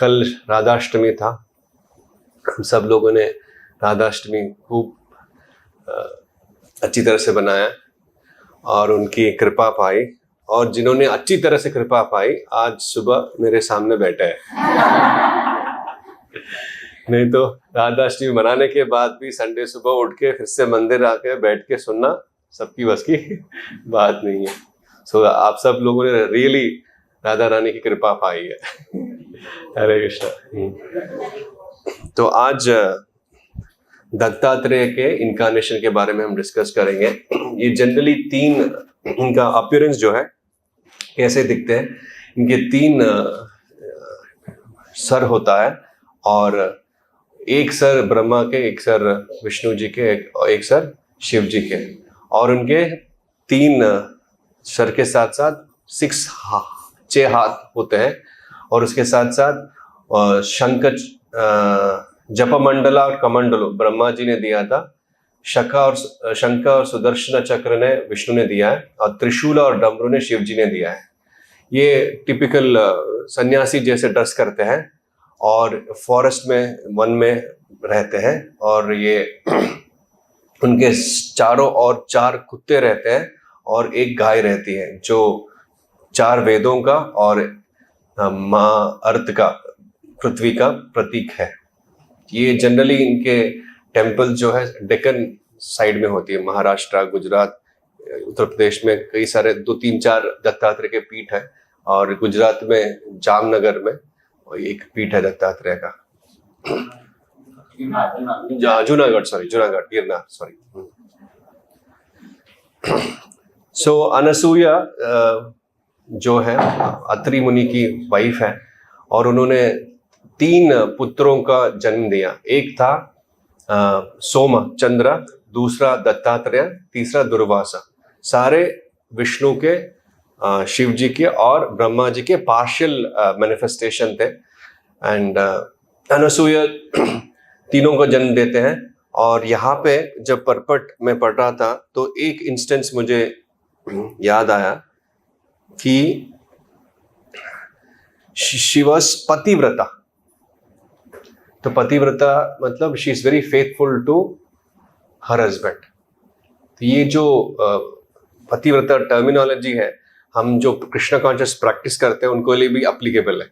कल राधाष्टमी था। हम सब लोगों ने राधाष्टमी खूब अच्छी तरह से बनाया और उनकी कृपा पाई, और जिन्होंने अच्छी तरह से कृपा पाई आज सुबह मेरे सामने बैठे हैं। नहीं तो राधाष्टमी मनाने के बाद भी संडे सुबह उठ के फिर से मंदिर आके बैठ के सुनना सबकी बस की बात नहीं है। सो आप सब लोगों ने रियली राधा रानी की कृपा पाई है। हरे कृष्णा। तो आज दत्तात्रेय के इनकारनेशन के बारे में हम डिस्कस करेंगे। ये जनरली तीन, इनका अपीयरेंस जो है कैसे दिखते हैं, इनके तीन सर होता है, और एक सर ब्रह्मा के, एक सर विष्णु जी के, एक सर शिव जी के, और उनके तीन सर के साथ साथ 6 हाथ होते हैं, और उसके साथ साथ शंख, जपमंडला और कमंडलो ब्रह्मा जी ने दिया था, शंख और सुदर्शन चक्र ने विष्णु ने दिया है, और त्रिशूल और डमरू ने शिव जी ने दिया है। ये टिपिकल सन्यासी जैसे ड्रेस करते हैं और फॉरेस्ट में, वन में रहते हैं, और ये उनके चारों ओर 4 कुत्ते रहते हैं और एक गाय रहती है, जो 4 वेदों का और माँ अर्थ का, पृथ्वी का प्रतीक है। ये जनरली इनके टेम्पल जो है डेक्कन साइड में होती है, महाराष्ट्र, गुजरात, उत्तर प्रदेश में कई सारे 2-3-4 दत्तात्रेय के पीठ है, और गुजरात में जामनगर में एक पीठ है दत्तात्रेय का। जूनागढ़ गिरनार सॉरी। सो अनसूया जो है अत्रि मुनि की वाइफ है, और उन्होंने 3 पुत्रों का जन्म दिया। एक था सोम चंद्र, दूसरा दत्तात्रेय, तीसरा दुर्वासा। सारे विष्णु के, शिव जी के और ब्रह्मा जी के पार्शियल मैनिफेस्टेशन थे। एंड अनसूया तीनों को जन्म देते हैं। और यहाँ पे जब परपट में पढ़ रहा था तो एक इंस्टेंस मुझे याद आया कि शी वॉज पतिव्रता। तो पतिव्रता मतलब she is very faithful to her husband. तो ये जो पतिव्रता टर्मिनोलॉजी है, हम जो कृष्ण कॉन्शियस प्रैक्टिस करते हैं उनको लिए भी एप्लीकेबल है।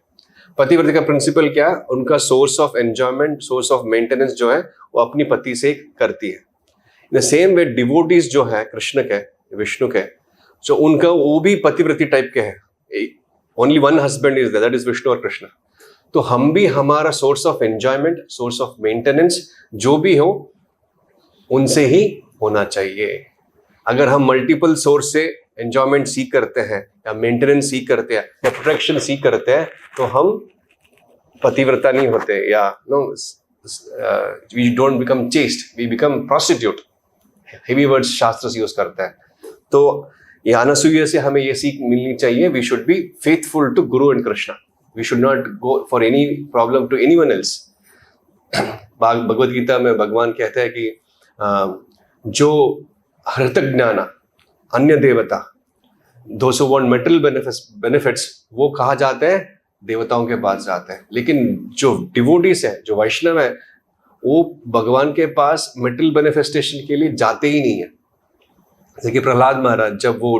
पतिव्रता का प्रिंसिपल क्या है? उनका source of enjoyment, source of maintenance जो है वो अपनी पति से करती है। In the same way devotees जो है कृष्ण के, विष्णु के, जो उनका वो भी पतिव्रती टाइप के हैं। Only one husband is that is Vishnu और कृष्ण। तो हम भी हमारा source of enjoyment, source of maintenance जो भी हो उनसे ही होना चाहिए। अगर हम मल्टीपल सोर्स से एंजॉयमेंट सीख करते हैं या मेंटेनेंस सीख करते हैं या प्रोटेक्शन सीख करते हैं तो हम पतिव्रता नहीं होते, या no we don't become chaste, we become prostitute. Heavy words शास्त्र यूज करता है। तो ये अनसूया से हमें ये सीख मिलनी चाहिए, we should be faithful to guru and Krishna, we should not go for any problem to anyone else. Bhagavad Gita में भगवान कहते हैं कि जो हृत ज्ञाना अन्य देवता, those who want material benefits, वो कहा जाते हैं देवताओं के पास जाते हैं। लेकिन जो डिवोटीज है, जो वैष्णव है, वो भगवान के पास मेटेरियल मैनिफेस्टेशन के लिए जाते ही नहीं है। जैसे कि प्रहलाद महाराज, जब वो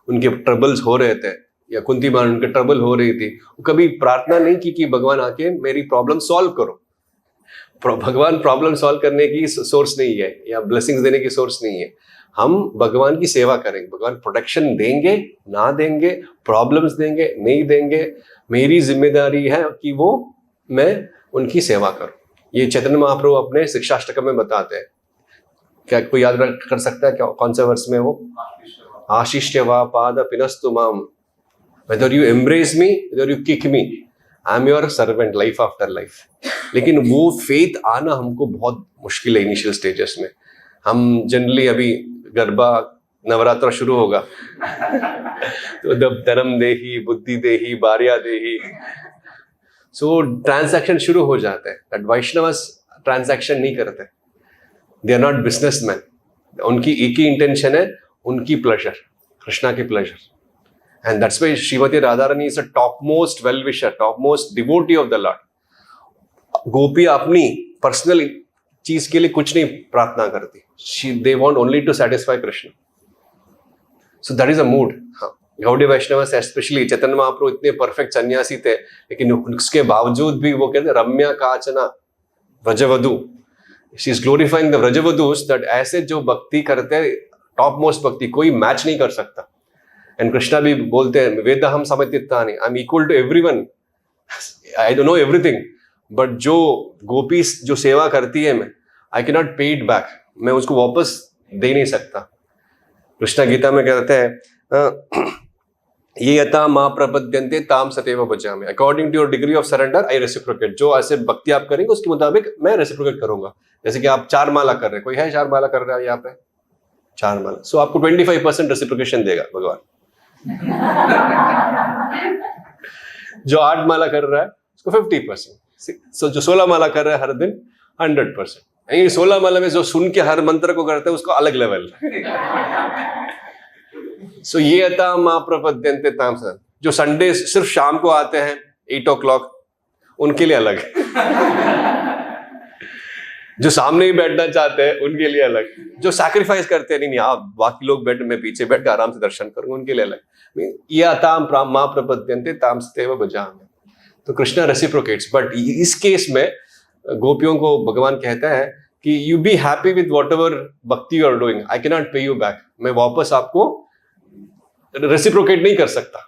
उनके ट्रबल्स हो रहे थे, या कुंती महाराज उनके ट्रबल हो रही थी, वो कभी प्रार्थना नहीं की कि भगवान आके मेरी प्रॉब्लम सॉल्व करो। भगवान प्रॉब्लम सॉल्व करने की सोर्स नहीं है, या ब्लेसिंग्स देने की सोर्स नहीं है। हम भगवान की सेवा करेंगे, भगवान प्रोटेक्शन देंगे ना देंगे, प्रॉब्लम्स देंगे नहीं देंगे, मेरी जिम्मेदारी है कि वो मैं उनकी सेवा करूं। ये चैतन्य महाप्रभु अपने शिक्षाष्टकम में बताते हैं। क्या कोई याद कर सकता है क्या कौन से वर्ष में वो? आशिष्य वा पाद पिनस्तु माम, whether you embrace me, whether you kick me, I am your servant life after life. लेकिन वो फेथ आना हमको बहुत मुश्किल है इनिशियल स्टेजेस में। हम जनरली अभी गरबा नवरात्र शुरू होगा तो धर्म देही, बुद्धि देही, बारिया देही, सो ट्रांजैक्शन शुरू हो जाते हैं। बट वैष्णवस ट्रांजैक्शन नहीं करते, दे आर नॉट बिजनेसमैन। उनकी एक ही इंटेंशन है, उनकी प्लेजर, कृष्णा की pleasure. And that's why Shrimati Radha Rani is a top most well wisher, top most devotee of the lord. गोपी अपनी पर्सनल चीज के लिए कुछ नहीं प्रार्थना करती, they want only to satisfy Krishna. So that is a mood. हाँ, गौड़ीय वैष्णव से स्पेशली चैतन्य महाप्रभु इतने परफेक्ट सन्यासी थे, लेकिन उसके बावजूद भी वो कहते रम्या काचना व्रजवधु, शी इज ग्लोरिफाइंग द व्रजवधुस, दैट ऐसे जो भक्ति करते हैं टॉप मोस्ट भक्ति कोई मैच नहीं कर सकता। एंड कृष्णा भी बोलते हैं वेदहम समतित्तानि, I am equal to everyone, I don't know everything, but जो गोपी जो सेवा करती है मैं I can not pay it back, मैं उसको वापस दे नहीं सकता। कृष्णा गीता में कहते हैं ये यथा मां प्रपद्यन्ते ताम सतैव भजामि, according to your degree of surrender I reciprocate, जो ऐसे भक्ति आप करेंगे उसके मुताबिक मैं रेसिप्रोकेट करूंगा। जैसे कि आप 4 माला कर रहे हैं, कोई है 4 माला कर रहा है यहाँ पे 4 माला, सो आपको 25% रेसिप्रोकेशन देगा भगवान। जो 8 माला कर रहा है उसको 50%, सो जो 16 माला कर रहा है हर दिन 100%। 16 माला में जो सुन के हर मंत्र को करते हैं उसको अलग लेवल। सो ये यथा मां प्रपद्यन्ते ताम सतैव, जो संडे सिर्फ शाम को आते हैं 8 o'clock उनके लिए अलग, जो सामने ही बैठना चाहते हैं उनके लिए अलग, जो सैक्रिफाइस करते हैं नहीं आप बाकी लोग बैठ, मैं पीछे बैठ कर आराम से दर्शन करूंगा, उनके लिए अलग। ये अताम मां प्रपद्यन्ते ताम सतैव भजामि, तो कृष्णा रेसिप्रोकेट्स। बट इस केस में गोपियों को भगवान कहता है कि you be happy with whatever bhakti you are doing, I can not pay you back, मैं वापस आपको रेसिप्रोकेट नहीं कर सकता,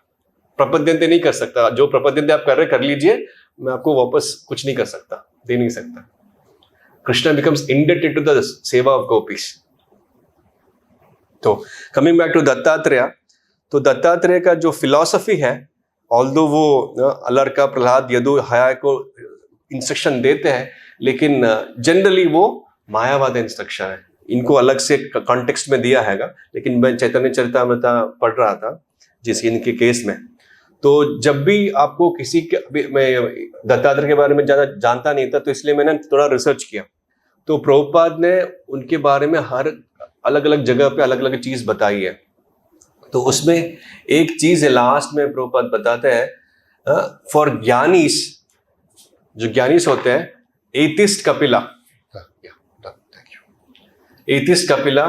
प्रपद्यन्ते नहीं कर सकता, जो प्रपद्यन्ते आप कर रहे कर लीजिए, मैं आपको वापस कुछ नहीं कर सकता, दे नहीं सकता। Krishna becomes indebted to the seva of gopis. तो कमिंग बैक टू दत्तात्रेय, तो दत्तात्रेय का जो फिलॉसफी है, ऑल्दो वो अलर्का प्रहलाद यदु हया को इंस्ट्रक्शन देते हैं, लेकिन जनरली वो मायावाद इंस्ट्रक्शन है, इनको अलग से कॉन्टेक्स्ट में दिया हैगा। लेकिन मैं चैतन्य चरितामृत पढ़ रहा था जिस इनके केस में, तो जब भी आपको किसी के, मैं दत्तात्रेय के बारे में ज्यादा जानता नहीं था, तो इसलिए मैंने थोड़ा रिसर्च किया, तो प्रभुपाद ने उनके बारे में हर अलग अलग जगह पे अलग अलग चीज बताई है। तो उसमें एक चीज है लास्ट में प्रभुपाद बताते हैं, फॉर ज्ञानीस, जो ज्ञानीस होते हैं, atheist Kapila, atheist Kapila,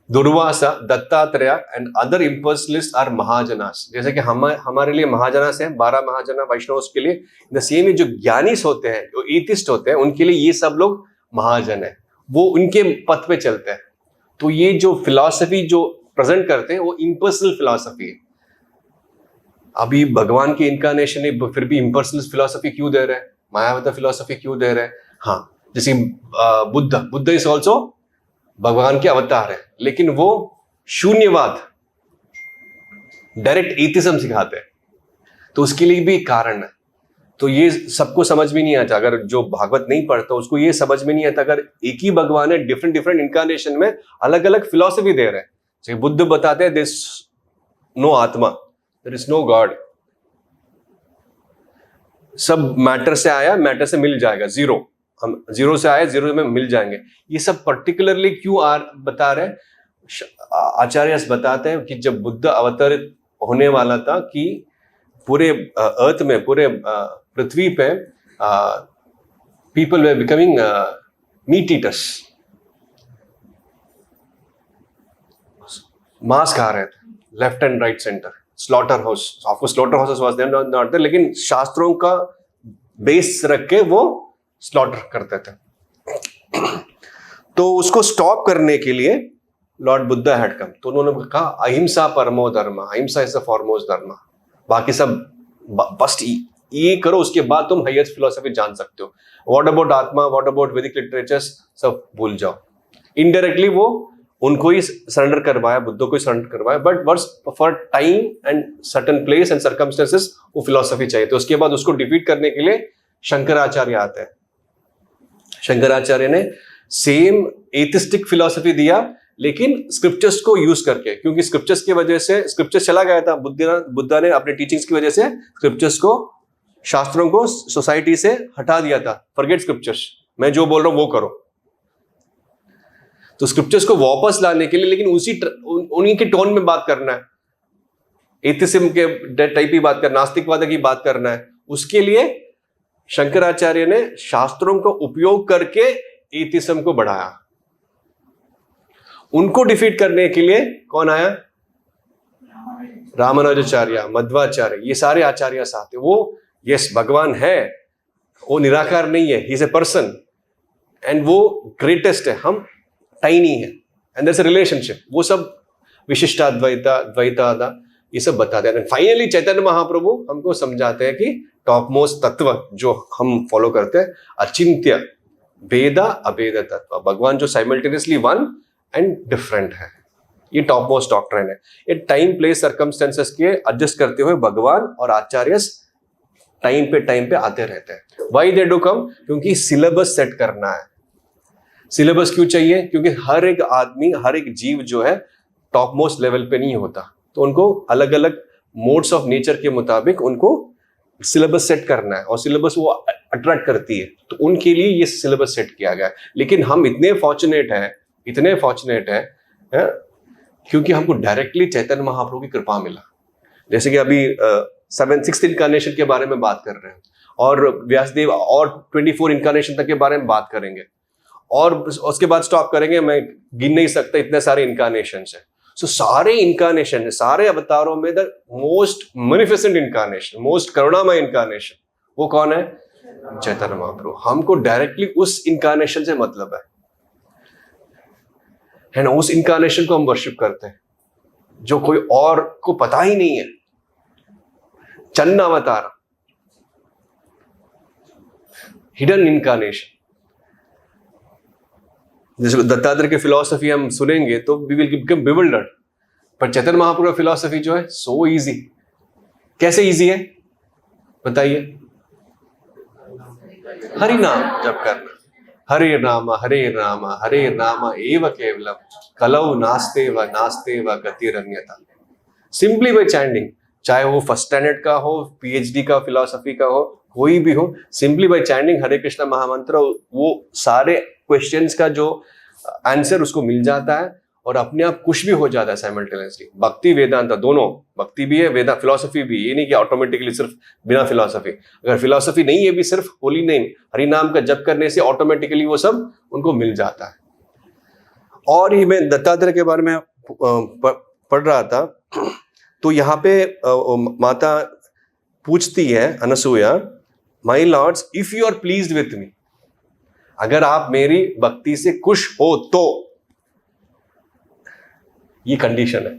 Durvasa, Dattatreya and other impersonalist are महाजनास। जैसे कि हमारे लिए महाजनास है 12 महाजना वैष्णवों के लिए, द सेम जो ज्ञानीस होते हैं, जो एथिस्ट होते हैं, उनके लिए ये सब लोग महाजन है, वो उनके पथ पे चलते हैं। तो ये जो फिलॉसफी जो प्रेजेंट करते हैं वो इम्पर्सनल फिलॉसफी है। अभी भगवान की इनकारनेशन है, फिर भी इम्पर्सनल फिलॉसफी क्यों दे रहे हैं, मायावता फिलॉसफी क्यों दे रहे हैं? हाँ, जैसे बुद्ध इज ऑल्सो भगवान के अवतार है, लेकिन वो शून्यवाद, डायरेक्ट एथिज्म सिखाते हैं, तो उसके लिए भी कारण है। तो ये सबको समझ में नहीं आता, अगर जो भागवत नहीं पढ़ता उसको ये समझ में नहीं आता, अगर एक ही भगवान है डिफरेंट डिफरेंट इनकारनेशन में अलग अलग फिलॉसफी दे रहे हैं। जैसे बुद्ध बताते हैं देयर इज नो आत्मा, देयर इज नो गॉड, सब मैटर से आया मैटर से मिल जाएगा, जीरो, हम जीरो से आए जीरो में मिल जाएंगे। ये सब पर्टिकुलरली क्यों बता रहे हैं? आचार्य बताते हैं कि जब बुद्ध अवतरित होने वाला था कि पूरे अर्थ में, पूरे पृथ्वी पे people were becoming meat eaters, मांस खा रहे थे left and right centre, slaughter house, of slaughter houses was there not there, लेकिन शास्त्रों का बेस रख के वो स्लॉटर करते थे। तो उसको स्टॉप करने के लिए लॉर्ड बुद्ध हैड कम, तो उन्होंने कहा अहिंसा परमो धर्म, अहिंसा इज द फॉरमोस्ट धर्म, बाकी सब बस ये करो, उसके बाद तुम हाईएस्ट फिलॉसफी जान सकते हो। व्हाट अबाउट आत्मा, व्हाट अबाउट वैदिक लिटरेचर्स, सब भूल जाओ। इनडायरेक्टली वो उनको ही सरेंडर करवाया, बुद्ध को ही सरेंडर करवाया, but verse for time and certain place and circumstances वो फिलॉसफी चाहिए। तो उसके बाद उसको डिफीट करने के लिए शंकराचार्य आते हैं। शंकराचार्य ने सेम एथिस्टिक फिलॉसफी दिया, लेकिन स्क्रिप्चर्स को यूज करके, क्योंकि स्क्रिप्चर्स की वजह से स्क्रिप्चर्स चला गया था, बुद्ध ने अपने टीचिंग्स की वजह से स्क्रिप्चर्स को, शास्त्रों को सोसाइटी से हटा दिया था। फॉरगेट स्क्रिप्चर्स, मैं जो बोल रहा हूं वो करो। तो स्क्रिप्चर्स को वापस लाने के लिए, लेकिन उन्हीं के टोन में बात करना है, एथिज्म के टाइप की बात करना, नास्तिकवाद की बात करना है, उसके लिए शंकराचार्य ने शास्त्रों का उपयोग करके एथिज्म को बढ़ाया। उनको डिफीट करने के लिए कौन आया? रामानुजाचार्य, मध्वाचार्य, ये सारे आचार्य साथ थे। वो यस भगवान है, वो निराकार नहीं है, he is a person and वो ग्रेटेस्ट है, हम टाइनी है, and there is a relationship. वो सब विशिष्टाद्वैता, द्वैतादा, ये सब बताते हैं। फाइनली चैतन्य महाप्रभु हमको समझाते हैं कि टॉप मोस्ट तत्व जो हम फॉलो करते हैं, अचिंत्य भेदा अभेद तत्व, भगवान जो साइमल्टेनियसली वन एंड डिफरेंट है, ये टॉप मोस्ट डॉक्ट्रिन है। ये टाइम प्लेस सर्कमस्टेंसेस के एडजस्ट करते हुए भगवान और आचार्य टाइम पे आते रहते हैं। Why they do come? क्योंकि सिलेबस सेट करना है। सिलेबस क्यों चाहिए? क्योंकि हर एक आदमी, हर एक जीव जो है टॉप मोस्ट लेवल पे नहीं होता, तो उनको अलग अलग मोड्स ऑफ नेचर के मुताबिक उनको सिलेबस सेट करना है, और सिलेबस वो अट्रैक्ट करती है, तो उनके लिए ये सिलेबस सेट किया गया है। लेकिन हम इतने फॉर्चुनेट हैं क्योंकि हमको डायरेक्टली चैतन्य महाप्रभु की कृपा मिला। जैसे कि अभी 6th इनकारनेशन के बारे में बात कर रहे हैं, और व्यासदेव और 24 इनकारनेशन तक के बारे में बात करेंगे, और उसके बाद स्टॉप करेंगे। मैं गिन नहीं सकता, इतने सारे इनकारनेशन है। सो सारे इनकारनेशन, सारे अवतारों में द मोस्ट मैनिफिसेंट इनकारनेशन, मोस्ट करुणामय इनकारनेशन, वो कौन है? चैतन्य महाप्रभु। हमको डायरेक्टली उस इनकारनेशन से मतलब है ना, उस इनकारनेशन को हम वर्शिप करते हैं, जो कोई और को पता ही नहीं है। चन्न अवतार, हिडन इनकारनेशन। जैसे दत्तात्रेय की फिलॉसफी हम सुनेंगे तो वी विल बिकम बिविल्डर्ड, पर चैतन्य महाप्रभु की फिलॉसफी जो है सो इजी। कैसे इजी है बताइए? हरि नाम जप करना, हरे राम एव केवलम कलौ नास्ते व गतिरन्यथा। सिंपली बाय चैंटिंग, चाहे वो फर्स्ट स्टैंडर्ड का हो, पीएचडी का फिलॉसफी का हो, कोई भी हो, सिंपली बाय चैंटिंग हरे कृष्णा महामंत्र, वो सारे क्वेश्चंस का जो आंसर उसको मिल जाता है, और अपने आप कुछ भी हो जाता है साइमल्टेनियसली। भक्ति वेदांत दोनों, भक्ति भी है, वेदा फिलॉसफी भी, ये नहीं कि ऑटोमेटिकली सिर्फ बिना फिलॉसफी। अगर फिलॉसफी नहीं है भी, सिर्फ होली नेम हरि नाम का जप करने से ऑटोमेटिकली वो सब उनको मिल जाता है। और ही मैं दत्तात्रेय के बारे में पढ़ रहा था, तो यहाँ पे माता पूछती है, Anasuya, my lords if you are pleased with me, अगर आप मेरी भक्ति से खुश हो तो, ये कंडीशन है।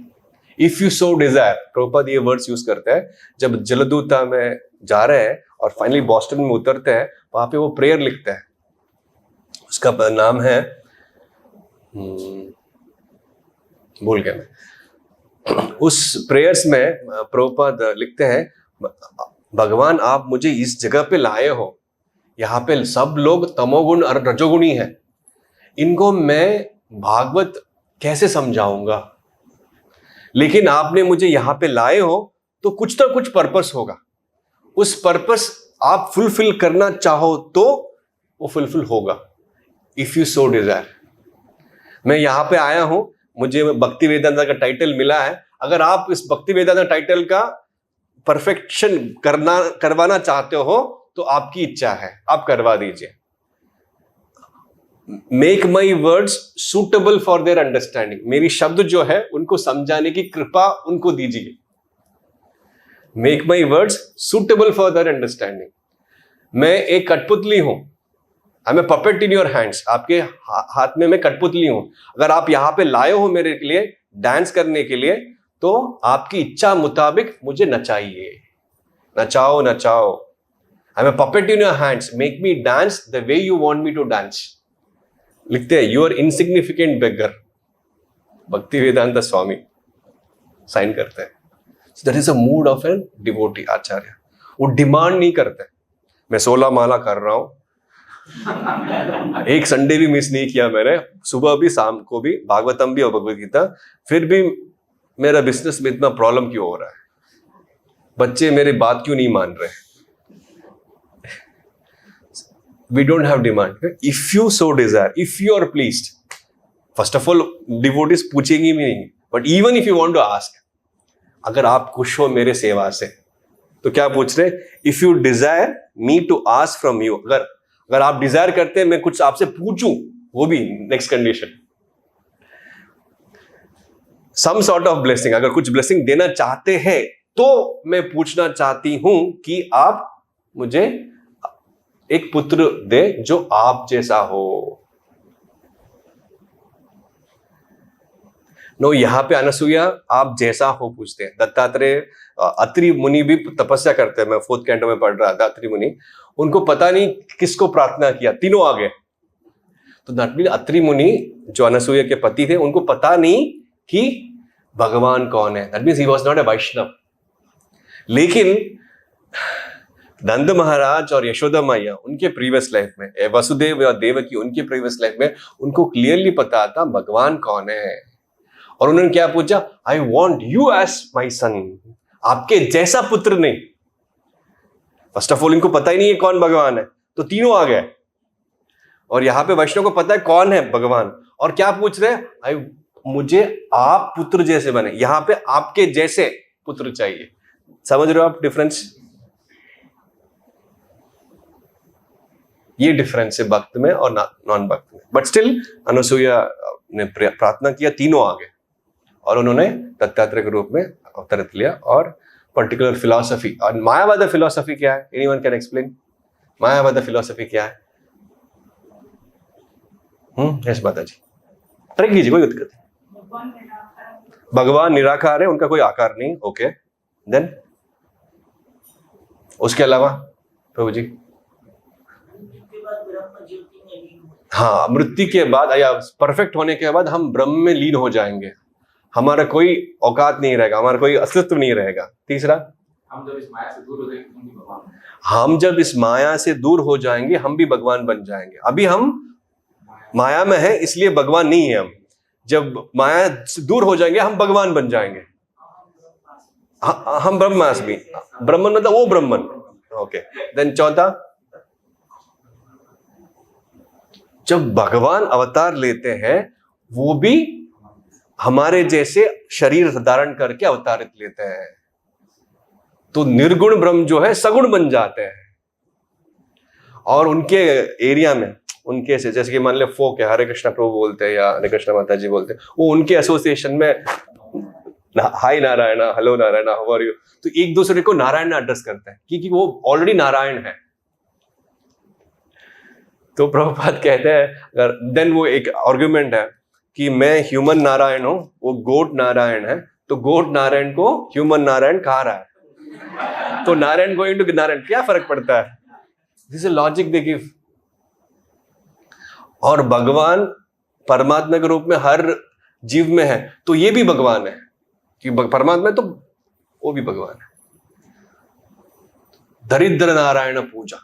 If you so Dzire, Prabhupada ये वर्ड्स यूज करते हैं जब जलदूता में जा रहे हैं और फाइनली बॉस्टन में उतरते हैं, वहां पे वो प्रेयर लिखते हैं, उसका नाम है भूल गया मैं। उस प्रेयर्स में प्रभुपाद लिखते हैं, भगवान आप मुझे इस जगह पे लाए हो, यहाँ पे सब लोग तमोगुण और रजोगुणी हैं, इनको मैं भागवत कैसे समझाऊंगा, लेकिन आपने मुझे यहाँ पे लाए हो तो कुछ तो कुछ पर्पस होगा, उस पर्पस आप फुलफिल करना चाहो तो वो फुलफिल होगा। इफ यू सो डिजायर, मैं यहाँ पे आया हूं, मुझे भक्ति वेदांता का टाइटल मिला है, अगर आप इस भक्ति वेदांता टाइटल का परफेक्शन करवाना चाहते हो तो आपकी इच्छा है, आप करवा दीजिए। Make my words suitable for their understanding, मेरी शब्द जो है उनको समझाने की कृपा उनको दीजिए। Make my words suitable for their understanding. मैं एक कठपुतली हूं, I am a puppet in your hands, आपके हाथ में मैं कठपुतली हूं। अगर आप यहां पे लाए हो मेरे लिए डांस करने के लिए, तो आपकी इच्छा मुताबिक मुझे नचाइए, नचाओ नचाओ। I am a puppet in your hands, make me dance the way you want me to dance. लिखते हैं, यू आर इनसिग्निफिकेंट बेगर, भक्ति वेदांत स्वामी साइन करते हैं। That is a mood of an devotee acharya. वो डिमांड नहीं करते, मैं 16 माला कर रहा हूं, एक संडे भी मिस नहीं किया मैंने, सुबह भी शाम को भी, भागवतम भी और भगवद गीता, फिर भी मेरा बिजनेस में इतना प्रॉब्लम क्यों हो रहा है, बच्चे मेरी बात क्यों नहीं मान रहे। We don't have demand. If you so desire, if you are pleased, first of all, devotees पूछेंगे भी नहीं, but even if you want to ask, अगर आप खुश हो मेरे सेवा से, तो क्या पूछ रहे? If you desire, me to ask from you, अगर आप डिजायर करते हैं मैं कुछ आपसे पूछूं, वो भी next condition, some sort of blessing, अगर कुछ ब्लेसिंग देना चाहते हैं तो मैं पूछना चाहती हूं कि आप मुझे एक पुत्र दे जो आप जैसा हो। नो, यहां पे अनसुईया आप जैसा हो पूछते हैं। दत्तात्रेय, अत्रि मुनि भी तपस्या करते हैं, मैं 4th कैंटो में पढ़ रहा था, अत्रि मुनि, उनको पता नहीं किसको प्रार्थना किया, तीनों आ गए। तो दैट मीन अत्रि मुनि जो अनसुईया के पति थे, उनको पता नहीं कि भगवान कौन है। That means he was not a Vaishnava. लेकिन नंद महाराज और यशोदा मैया उनके प्रीवियस लाइफ में, वसुदेव और देवकी उनके प्रीवियस लाइफ में, उनको क्लियरली पता था भगवान कौन है। और उन्होंने क्या पूछा, I want you as my son, आपके जैसा पुत्र नहीं। फर्स्ट ऑफ ऑल इनको पता ही नहीं है कौन भगवान है, तो तीनों आ गए। और यहां पे वैष्णव को पता है कौन है भगवान, और क्या पूछ रहे हैं, मुझे आप पुत्र जैसे बने, यहां पे आपके जैसे पुत्र चाहिए। समझ रहे हो आप डिफरेंस? ये डिफरेंस है भक्त में और नॉन भक्त में। बट स्टिल अनसुईया ने प्रार्थना किया, तीनों आ गए और उन्होंने दत्तात्रेय के रूप में अवतरित लिया। और पर्टिकुलर फिलॉसफी, और मायावाद फिलॉसफी क्या है? एनीवन कैन एक्सप्लेन मायावाद फिलॉसफी क्या है? यस माता जी, ट्राई कीजिए, कोई दिक्कत नहीं। भगवान निराकार है, उनका कोई आकार नहीं। ओके, देन उसके अलावा प्रभु जी, हाँ, मृत्यु के बाद या परफेक्ट होने के बाद हम ब्रह्म में लीन हो जाएंगे, हमारा कोई औकात नहीं रहेगा, हमारा कोई अस्तित्व नहीं रहेगा। तीसरा, हम जब इस माया से दूर हो जाएंगे हम जब इस माया से दूर हो जाएंगे हम भी भगवान बन जाएंगे। अभी हम माया में है इसलिए भगवान नहीं है हम, जब माया से दूर हो जाएंगे हम भगवान बन जाएंगे। हम ब्रह्मास्मि, ब्रह्मन मतलब वो ब्रह्मन। ओके, देन चौथा, जब भगवान अवतार लेते हैं वो भी हमारे जैसे शरीर धारण करके अवतारित लेते हैं, तो निर्गुण ब्रह्म जो है सगुण बन जाते हैं। और उनके एरिया में, उनके से जैसे कि मान ले फोक है, हरे कृष्णा प्रभु बोलते हैं या हरे कृष्णा माता जी बोलते हैं, वो उनके एसोसिएशन में hi Narayana, hello Narayana, how are you, तो एक दूसरे को नारायण एड्रेस करते हैं क्योंकि वो ऑलरेडी नारायण है। तो प्रभुपाद कहते हैं, अगर देन वो एक आर्गुमेंट है कि मैं ह्यूमन नारायण हूं, वो गोट नारायण है, तो गोट नारायण को ह्यूमन नारायण कहा रहा है, तो नारायण गोइंग टू नारायण, क्या फर्क पड़ता है? This is logic they give. और भगवान परमात्मा के रूप में हर जीव में है, तो ये भी भगवान है कि परमात्मा है तो वो भी भगवान है। दरिद्र नारायण पूजा,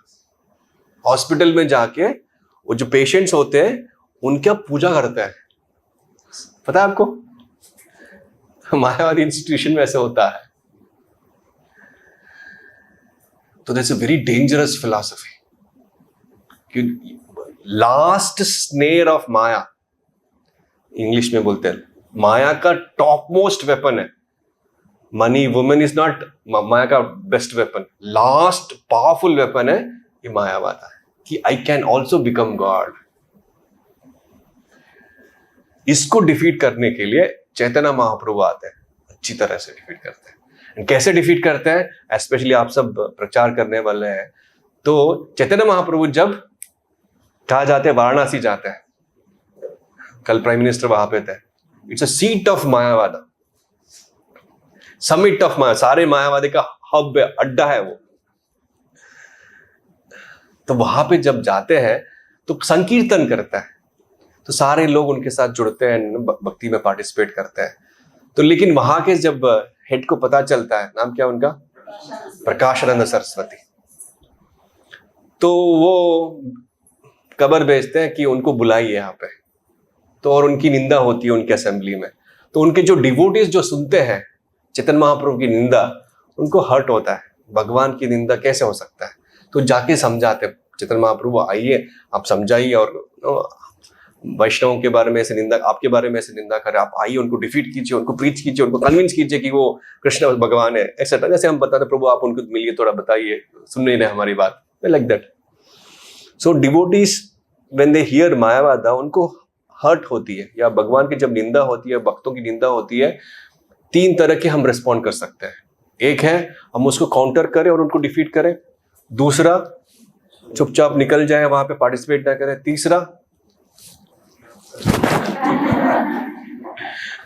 हॉस्पिटल में जाके वो जो पेशेंट्स होते हैं उनका पूजा करते हैं, पता है आपको? मायावादी इंस्टीट्यूशन में ऐसे होता है। तो that's a very dangerous philosophy कि last snare of Maya, English में बोलते हैं, माया का टॉप मोस्ट वेपन है money. Women is not Maya का best weapon, last powerful weapon है ये मायावाद है कि I can also become God. इसको डिफीट करने के लिए चैतन्य महाप्रभु आते हैं, अच्छी तरह से डिफीट करते हैं। कैसे डिफीट करते हैं, एस्पेशली आप सब प्रचार करने वाले हैं, तो चैतन्य महाप्रभु जब कहा जाते हैं, वाराणसी जाते हैं, कल प्राइम मिनिस्टर वहां पे थे, it's a seat of Mayavad, summit of Maya, सारे मायावादी का हब है, अड्डा है वो। तो वहां पे जब जाते हैं तो संकीर्तन करता है, तो सारे लोग उनके साथ जुड़ते हैं, भक्ति में पार्टिसिपेट करते हैं। तो लेकिन वहां के जब हेड को पता चलता है, नाम क्या उनका, प्रकाशानंद सरस्वती, तो वो खबर भेजते हैं कि उनको बुलाइए यहाँ पे। तो और उनकी निंदा होती है उनके असेंबली में, तो उनके जो डिवोटीज जो सुनते हैं चैतन्य महाप्रभु की निंदा, उनको हर्ट होता है, भगवान की निंदा कैसे हो सकता है। तो जाके समझाते चैतन्य महाप्रभु, आइए आप समझाइए, और वैष्णवों के बारे में ऐसे निंदा, आपके बारे में ऐसे निंदा करे, आप आइए उनको डिफीट कीजिए, उनको प्रीच कीजिए, उनको कन्विंस कीजिए कि वो कृष्ण भगवान है, एक्सेट्रा। जैसे हम बताते प्रभु आप उनको मिलिए, थोड़ा बताइए, सुन नहीं रहे हमारी बात। Like that. So devotees when they hear Mayavada, उनको हर्ट होती है, या भगवान की जब निंदा होती है, भक्तों की निंदा होती है, 3 तरह के हम रिस्पॉन्ड कर सकते हैं. एक है हम उसको काउंटर करें और उनको डिफीट करें. दूसरा, चुपचाप निकल जाए, वहां पे पार्टिसिपेट ना करें.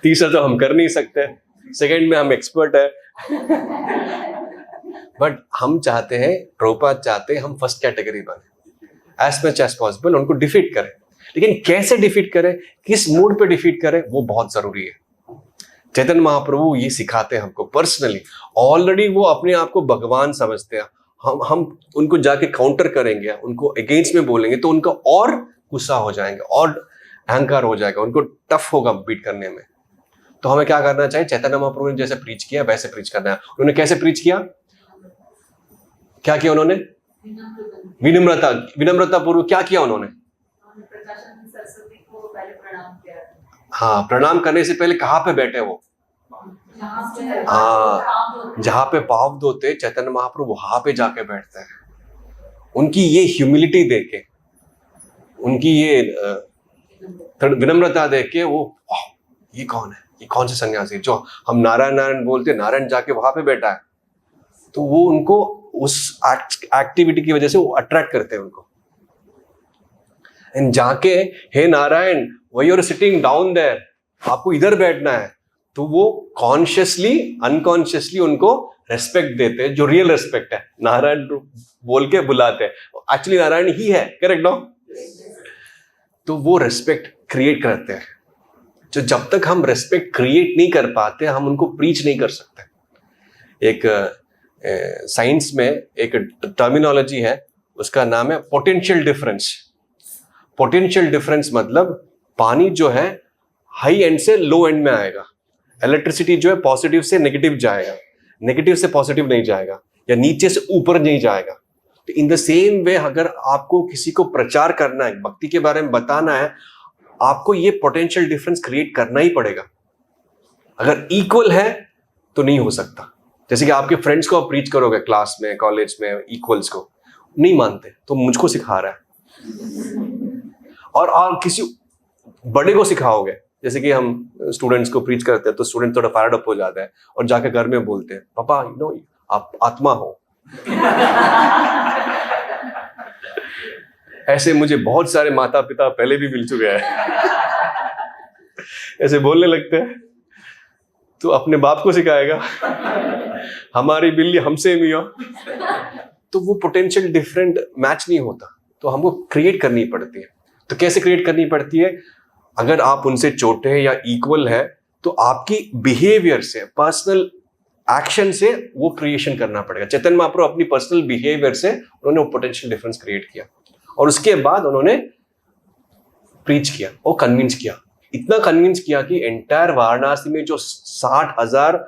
तीसरा तो हम कर नहीं सकते. सेकंड में हम एक्सपर्ट है. बट हम चाहते हैं, प्रभुपाद चाहते हैं हम फर्स्ट कैटेगरी बने, एज मच एज पॉसिबल उनको डिफीट करें. लेकिन कैसे डिफीट करें, किस मूड पे डिफीट करें, वो बहुत जरूरी है. चैतन्य महाप्रभु ये सिखाते हैं हमको पर्सनली. ऑलरेडी वो अपने आप को भगवान समझते हैं. हम उनको जाके काउंटर करेंगे, उनको अगेंस्ट में बोलेंगे तो उनका और गुस्सा हो जाएंगे और अहंकार हो जाएगा, उनको टफ होगा बीट करने में. तो हमें क्या करना चाहिए, चैतन्य महाप्रभु ने जैसे प्रीच किया वैसे प्रीच करना है. उन्होंने कैसे प्रीच किया, क्या किया उन्होंने? विनम्रता पूर्वक क्या किया उन्होंने? हाँ, प्रणाम करने से पहले कहाँ पे बैठे वो? हाँ, जहाँ पे पाव धोते चैतन्य महाप्रभु वहां पे जाके बैठते हैं. उनकी ये ह्यूमिलिटी देखे, उनकी ये विनम्रता देख के वो, ये कौन है, ये कौन से सन्यासी जो हम नारायण नारायण बोलते, नारायण जाके वहां पे बैठा है. तो वो उनको उस एक्टिविटी की वजह से वो अट्रैक्ट करते हैं उनको. एंड जाके, hey Narayana why you are sitting down there, आपको इधर बैठना है. तो वो कॉन्शियसली अनकॉन्शियसली उनको रेस्पेक्ट देते हैं, जो रियल रेस्पेक्ट है. नारायण बोल के बुलाते हैं, एक्चुअली नारायण ही है. Correct no? तो वो रेस्पेक्ट क्रिएट करते हैं. जो जब तक हम रेस्पेक्ट क्रिएट नहीं कर पाते, हम उनको प्रीच नहीं कर सकते. एक साइंस में एक टर्मिनोलॉजी है, उसका नाम है पोटेंशियल डिफरेंस. पोटेंशियल डिफरेंस मतलब पानी जो है हाई एंड से लो एंड में आएगा, इलेक्ट्रिसिटी जो है पॉजिटिव से नेगेटिव जाएगा, नेगेटिव से पॉजिटिव नहीं जाएगा, या नीचे से ऊपर नहीं जाएगा. तो इन द सेम वे अगर आपको किसी को प्रचार करना है, भक्ति के बारे में बताना है, आपको ये पोटेंशियल डिफरेंस क्रिएट करना ही पड़ेगा. अगर इक्वल है तो नहीं हो सकता. जैसे कि आपके फ्रेंड्स को आप प्रीच करोगे क्लास में, कॉलेज में, इक्वल्स को नहीं मानते, तो मुझको सिखा रहा है. और किसी बड़े को सिखाओगे, जैसे कि हम स्टूडेंट्स को प्रीच करते हैं तो स्टूडेंट थोड़ा फायर्ड अप हो जाता है और जाके घर में बोलते हैं, पापा यू नो आप आत्मा हो. ऐसे मुझे बहुत सारे माता पिता पहले भी मिल चुके हैं. ऐसे बोलने लगते हैं. तो अपने बाप को सिखाएगा, हमारी बिल्ली हमसे भी हो. तो वो पोटेंशियल डिफरेंट मैच नहीं होता, तो हमको क्रिएट करनी पड़ती है. तो कैसे क्रिएट करनी पड़ती है? अगर आप उनसे छोटे हैं या इक्वल है, तो आपकी बिहेवियर से, पर्सनल एक्शन से वो क्रिएशन करना पड़ेगा. चैतन्य महाप्रभु अपनी पर्सनल बिहेवियर से उन्होंने वो पोटेंशियल डिफरेंस क्रिएट किया, और उसके बाद उन्होंने प्रीच किया और कन्विंस किया. इतना कन्विंस किया कि एंटायर वाराणसी में जो 60,000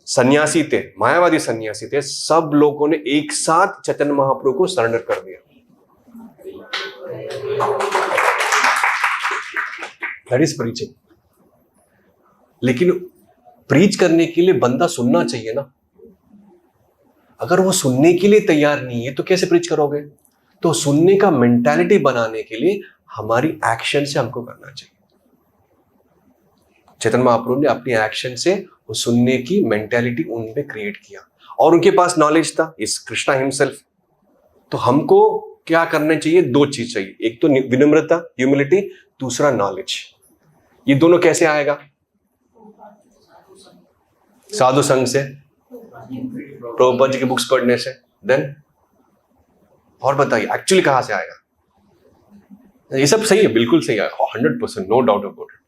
सन्यासी थे, मायावादी सन्यासी थे, सब लोगों ने एक साथ चैतन्य महाप्रभु को सरेंडर कर दिया. That is preaching. लेकिन प्रीच करने के लिए बंदा सुनना चाहिए ना. अगर वो सुनने के लिए तैयार नहीं है तो कैसे प्रीच करोगे? तो सुनने का मेंटालिटी बनाने के लिए हमारी एक्शन से हमको करना चाहिए. चैतन्य महाप्रभु ने अपनी एक्शन से वो सुनने की मेंटालिटी उनमें क्रिएट किया, और उनके पास नॉलेज था, इस कृष्णा हिमसेल्फ. तो हमको क्या करना चाहिए? 2 चीज चाहिए. एक तो विनम्रता, ह्यूमिलिटी, दूसरा नॉलेज. ये दोनों कैसे आएगा? साधु संघ से, प्रभुपाद जी की बुक्स पढ़ने से. देन और बताइए एक्चुअली कहां से आएगा? ये सब सही है, बिल्कुल सही है, 100%, no doubt about it.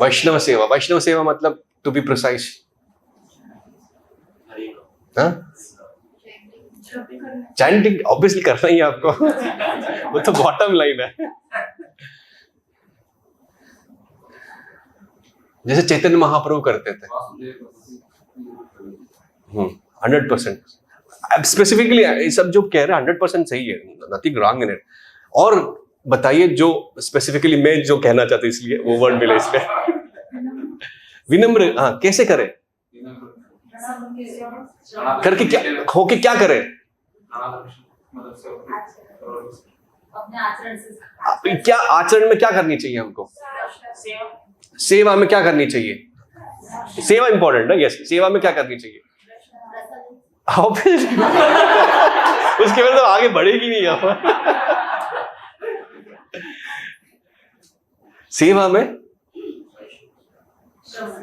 Vaishnav सेवा. वैष्णव सेवा मतलब, to be precise, chanting obviously करना ही है आपको. वो तो बॉटम लाइन है. जैसे चैतन्य महाप्रभु करते थे. 100% स्पेसिफिकली ये सब जो कह रहे हैं 100% सही है, नथिंग रॉन्ग इन इट. और बताइए जो स्पेसिफिकली मैं जो कहना चाहता हूं, इसलिए वो वर्ड मिले इसमें. विनम्र, हाँ, कैसे करें? करके क्या, होके क्या करें? अपने आचरण से क्या आचरण में क्या करनी चाहिए हमको? सेवा में क्या करनी चाहिए? सेवा इंपॉर्टेंट है, यस। सेवा में क्या करनी चाहिए? उसके बाद तो आगे बढ़ेगी नहीं आप। सेवा में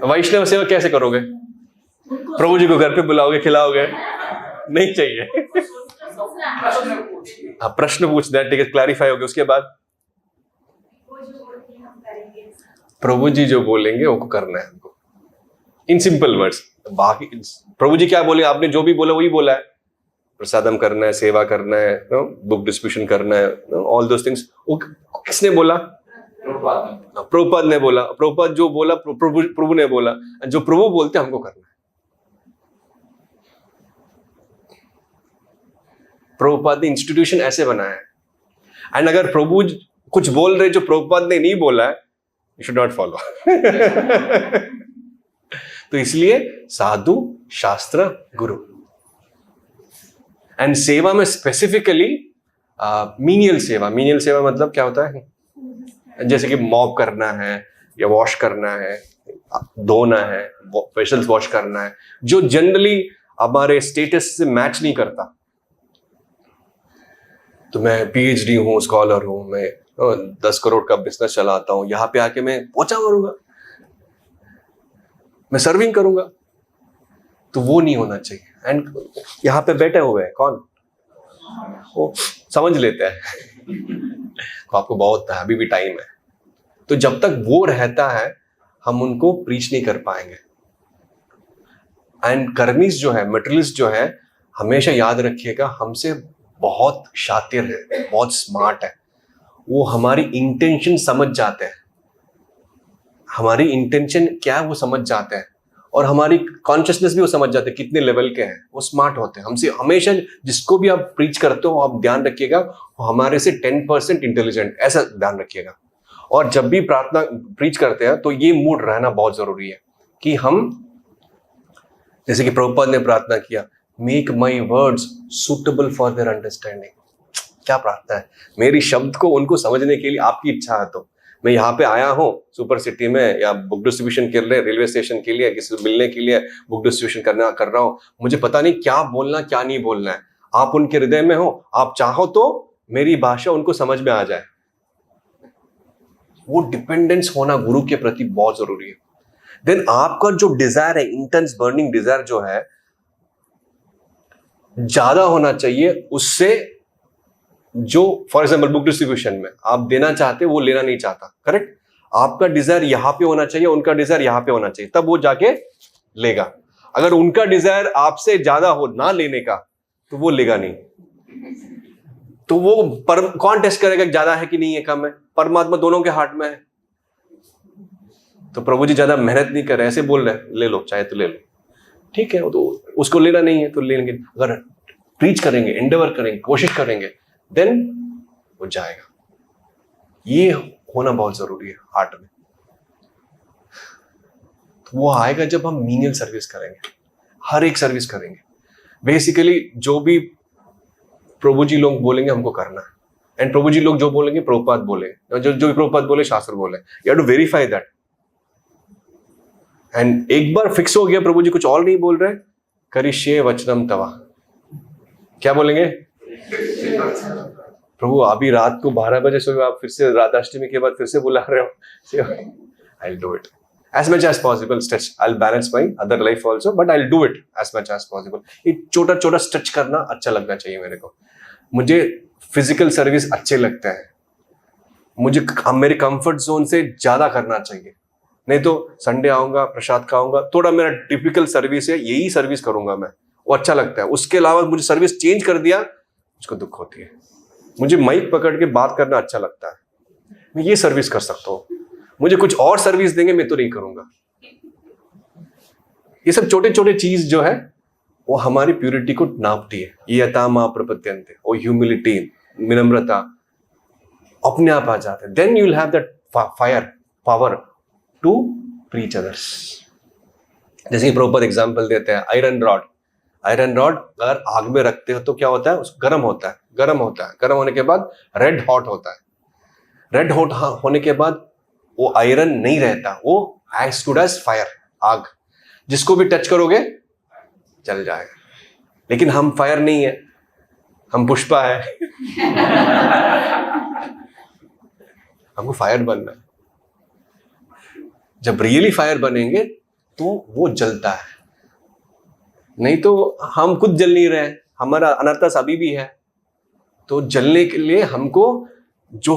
वैष्णव सेवा कैसे करोगे? प्रभु जी को घर पे बुलाओगे, खिलाओगे? नहीं चाहिए। हाँ, प्रश्न पूछना है, ठीक है, क्लैरिफाई हो गया। उसके बाद प्रभु जी जो बोलेंगे वो करना है हमको, इन सिंपल वर्ड्स। बाकी प्रभु जी क्या बोले, आपने जो भी बोला वही बोला है। प्रसादम करना है, सेवा करना है, बुक डिस्ट्रीब्यूशन करना है, ऑल दोस थिंग्स। वो किसने बोला? प्रभुपाद ने बोला। प्रभुपाद जो बोला प्रभु ने बोला। जो प्रभु बोलते हमको करना है। प्रभुपाद ने इंस्टीट्यूशन ऐसे बनाया है, एंड अगर प्रभु कुछ बोल रहे जो प्रभुपाद ने नहीं बोला है, यू शुड नॉट फॉलो। तो इसलिए साधु, शास्त्र, गुरु। एंड सेवा में स्पेसिफिकली मीनियल सेवा। मीनियल सेवा मतलब क्या होता है? जैसे कि मॉप करना है, या वॉश करना है, धोना है, वेसल्स वॉश करना है, जो जनरली हमारे स्टेटस से मैच नहीं करता। तो मैं पीएचडी हूँ, स्कॉलर हूँ, मैं 10 करोड़ का बिजनेस चलाता हूँ, यहाँ पे आके मैं पोछा मारूंगा, मैं सर्विंग करूंगा, तो वो नहीं होना चाहिए। एंड यहाँ पे बैठे हुए हैं कौन? वो समझ लेते हैं। तो आपको बहुत अभी भी टाइम है। तो जब तक वो रहता है हम उनको प्रीच नहीं कर पाएंगे। एंड कर्मीज जो है, मटेरियलिस्ट जो है, हमेशा याद रखिएगा हमसे बहुत शातिर है, बहुत स्मार्ट है। वो हमारी इंटेंशन समझ जाते हैं, हमारी इंटेंशन क्या है वो समझ जाते हैं, और हमारी कॉन्शियसनेस भी वो समझ जाते हैं कितने लेवल के हैं। वो स्मार्ट होते हैं हमसे। हमेशा जिसको भी आप प्रीच करते हो आप ध्यान रखिएगा वो हमारे से 10% इंटेलिजेंट, ऐसा ध्यान रखिएगा। और जब भी प्रार्थना प्रीच करते हैं तो ये मूड रहना बहुत जरूरी है कि हम, जैसे कि प्रभुपाद ने प्रार्थना किया, make my words suitable for their understanding. क्या प्रार्थना है? मेरी शब्द को उनको समझने के लिए आपकी इच्छा है। तो मैं यहाँ पे आया हूँ सुपर सिटी में, या बुक डिस्ट्रीब्यूशन के लिए रेलवे स्टेशन के लिए किसी से मिलने के लिए बुक डिस्ट्रीब्यूशन कर रहा हूँ। मुझे पता नहीं क्या बोलना क्या नहीं बोलना है। आप उनके हृदय में हो, आप चाहो तो मेरी भाषा उनको समझ में आ जाए। वो डिपेंडेंस होना गुरु के प्रति बहुत जरूरी है। देन आपका जो डिजायर है, इंटेंस बर्निंग डिजायर जो है, ज्यादा होना चाहिए उससे। जो फॉर एग्जाम्पल बुक डिस्ट्रीब्यूशन में आप देना चाहते वो लेना नहीं चाहता, करेक्ट? आपका डिजायर यहां पे होना चाहिए, उनका डिजायर यहां पे होना चाहिए, तब वो जाके लेगा। अगर उनका डिजायर आपसे ज्यादा हो ना लेने का तो वो लेगा नहीं। तो वो कौन टेस्ट करेगा ज्यादा है कि नहीं है, कम है? परमात्मा दोनों के हाथ में है। तो प्रभु जी ज्यादा मेहनत नहीं कर रहे, ऐसे बोल रहे ले लो, चाहे तो ले लो, ठीक है। तो उसको लेना नहीं है तो लेंगे। अगर प्रीच करेंगे, एंडेवर करेंगे, कोशिश करेंगे, देन वो जाएगा। ये होना बहुत जरूरी है हार्ट में। तो वो आएगा जब हम मीनियल सर्विस करेंगे, हर एक सर्विस करेंगे। बेसिकली जो भी प्रभु जी लोग बोलेंगे हमको करना है, एंड प्रभु जी लोग जो बोलेंगे प्रभुपाद बोले, जो भी प्रभुपाद बोले शास्त्र बोले, you have to verify that. And एक बार फिक्स हो गया प्रभु जी कुछ और नहीं बोल रहे, करिष्ये वचनम तवा, क्या बोलेंगे? प्रभु अभी रात को 12 बजे सो आप फिर से राधाष्टमी के बाद फिर से बुला रहे हो। I'll do it as much as possible. Stretch. I'll balance my other life also, but I'll do it as much as possible. ये छोटा छोटा स्ट्रेच करना अच्छा लगना चाहिए मेरे को। मुझे फिजिकल सर्विस अच्छे लगते हैं, मुझे मेरे कंफर्ट जोन से ज्यादा करना चाहिए। नहीं तो संडे आऊंगा, प्रसाद खाऊंगा, थोड़ा मेरा टिपिकल सर्विस है, यही सर्विस करूंगा मैं, वो अच्छा लगता है। उसके अलावा मुझे सर्विस चेंज कर दिया, मुझको दुख होती है। मुझे माइक पकड़ के बात करना अच्छा लगता है, मैं ये सर्विस कर सकता हूँ। मुझे कुछ और सर्विस देंगे मैं तो नहीं करूंगा। ये सब छोटे छोटे चीज जो है वो हमारी प्यूरिटी को नापती है। ये यथा मां प्रपद्यन्ते, वो ह्यूमिलिटी, विनम्रता अपने आप आ जाते हैं। Then you will have that fire power to preach others. जैसे कि प्रभुपाद एग्जाम्पल देते हैं, आयरन रॉड। आयरन रॉड अगर आग में रखते हो तो क्या होता है, उसको गर्म होता है, गर्म होता है, गर्म होने के बाद रेड हॉट होता है। रेड हॉट होने के बाद वो आयरन नहीं रहता, वो एज गुड एज फायर, आग, जिसको भी टच करोगे जल जाएगा। लेकिन हम फायर नहीं है, हम पुष्पा है। हमको फायर बनना है। जब रियली फायर बनेंगे तो वो जलता है, नहीं तो हम खुद जल नहीं रहे, हमारा अनर्थस अभी भी है। तो जलने के लिए हमको जो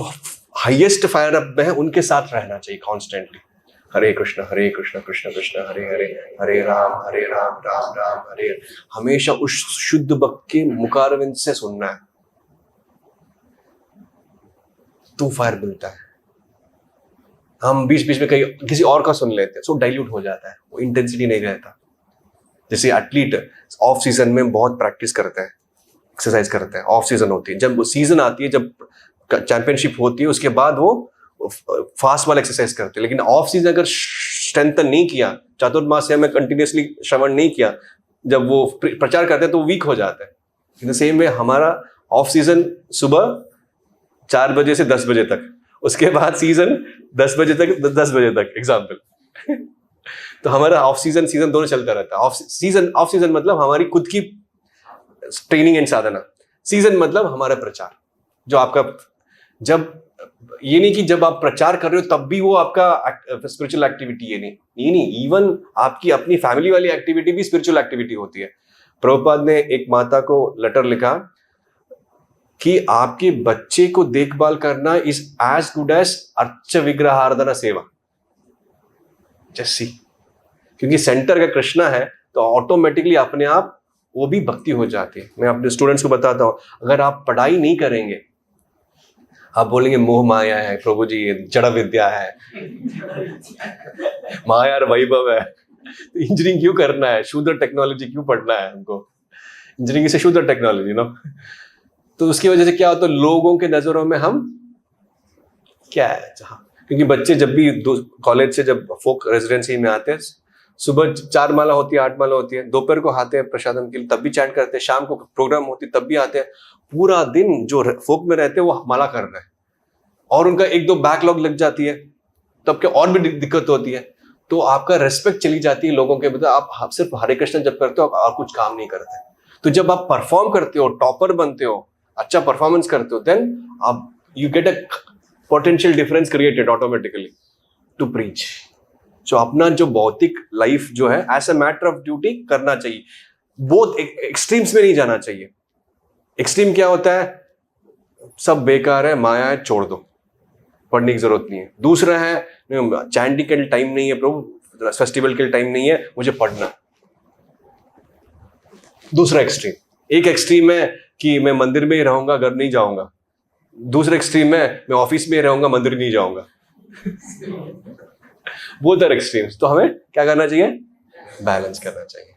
हाईएस्ट फायर अप है उनके साथ रहना चाहिए कॉन्स्टेंटली। हरे कृष्ण कृष्ण कृष्ण हरे हरे, हरे राम राम राम हरे। हमेशा उस शुद्ध भक्त के मुखारविंद से सुनना है, तो फायर मिलता है। हम बीच बीच में कहीं किसी और का सुन लेते हैं, सो डाइल्यूट हो जाता है, वो इंटेंसिटी नहीं रहता। जैसे एथलीट ऑफ सीजन में बहुत प्रैक्टिस करते हैं, एक्सरसाइज करते हैं, ऑफ सीजन होती है। जब सीजन आती है, जब चैंपियनशिप होती है, उसके बाद वो फास्ट वाला एक्सरसाइज करते हैं। लेकिन ऑफ सीजन अगर स्ट्रेंथन नहीं किया, चातुर्मास्य में कंटिन्यूसली श्रवण नहीं किया, जब वो प्रचार करते हैं तो वीक हो जाता है। इन द सेम वे हमारा ऑफ सीजन सुबह 4 बजे से 10 बजे तक, उसके बाद सीजन 10 बजे तक 10 बजे तक एग्जाम्पल। तो हमारा ऑफ सीजन सीजन दोनों चलता रहता है। ऑफ सीजन मतलब हमारी खुद की ट्रेनिंग एंड साधना, सीजन मतलब हमारा प्रचार। जो आपका, जब ये नहीं कि जब आप प्रचार कर रहे हो तब भी वो आपका स्पिरिचुअल एक्टिविटी, ये नहीं, इवन आपकी अपनी फैमिली वाली एक्टिविटी भी स्पिरिचुअल एक्टिविटी होती है। प्रभुपाद ने एक माता को लेटर लिखा कि आपके बच्चे को देखभाल करना इज एज गुड एज अर्च विग्रहाराधना सेवा। जैसी, क्योंकि सेंटर का कृष्णा है तो ऑटोमेटिकली अपने आप वो भी भक्ति हो जाती है। मैं अपने स्टूडेंट्स को बताता हूं, अगर आप पढ़ाई नहीं करेंगे, आप बोलेंगे मोह माया है प्रभु जी, ये जड़ विद्या है, माया और वैभव है, तो इंजीनियरिंग क्यों करना है, शूद्र टेक्नोलॉजी क्यों पढ़ना है हमको, इंजीनियरिंग से शूद्र टेक्नोलॉजी नो। तो उसकी वजह से क्या होता है, लोगों के नजरों में हम क्या है, जहां, क्योंकि बच्चे जब भी कॉलेज से जब फोक रेजिडेंसी में आते हैं, सुबह 4 माला होती है, 8 माला होती है, दोपहर को आते हैं प्रसादम के लिए, तब भी चैंट करते हैं, शाम को प्रोग्राम होती है तब भी आते हैं। पूरा दिन जो फोक में रहते हैं वो माला कर रहे हैं, और उनका 1-2 बैकलॉग लग जाती है, तब क्या और भी दिक्कत होती है। तो आपका रेस्पेक्ट चली जाती है लोगों के, मतलब आप सिर्फ हरे कृष्ण जब करते हो, आप कुछ काम नहीं करते। तो जब आप परफॉर्म करते हो, टॉपर बनते हो, अच्छा परफॉर्मेंस करते हो, देन आप you get a potential difference created automatically to preach. जो अपना जो भौतिक लाइफ जो है as a matter of duty करना चाहिए, बहुत एक्सट्रीम्स में नहीं जाना चाहिए। एक्सट्रीम क्या होता है, सब बेकार है, माया है, छोड़ दो, पढ़ने की जरूरत नहीं है। दूसरा है चैंडी के लिए टाइम नहीं है प्रभु, फेस्टिवल के लिए टाइम नहीं है, मुझे पढ़ना। दूसरा एक्सट्रीम। एक एक्सट्रीम है कि मैं मंदिर में ही रहूंगा, घर नहीं जाऊंगा। दूसरा एक्सट्रीम है मैं ऑफिस में ही रहूंगा, मंदिर नहीं जाऊंगा। Both are extremes. तो हमें क्या करना चाहिए, बैलेंस करना चाहिए।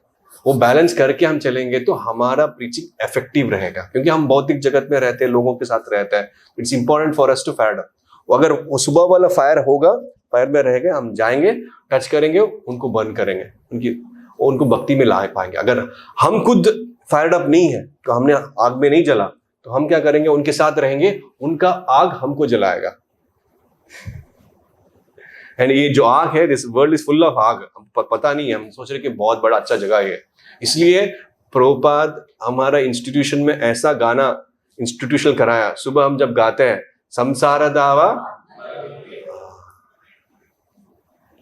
वो बैलेंस करके हम चलेंगे तो हमारा प्रीचिंग इफेक्टिव रहेगा, क्योंकि हम भौतिक जगत में रहते हैं, लोगों के साथ रहते हैं। It's important for us to fire up. अगर वो सुबह वाला फायर होगा, फायर में रहेंगे, हम जाएंगे, टच करेंगे, उनको बर्न करेंगे, उनको भक्ति में ला पाएंगे। अगर हम खुद फायर्ड अप नहीं है, तो हमने आग में नहीं जला, तो हम क्या करेंगे, उनके साथ रहेंगे, उनका आग हमको जलाएगा। एंड ये जो आग है, this world is full of आग, पता नहीं है, हम सोच रहे कि बहुत बड़ा अच्छा जगह है। इसलिए प्रभुपाद हमारा इंस्टीट्यूशन में ऐसा गाना इंस्टीट्यूशनल कराया। सुबह हम जब गाते हैं संसार दावा,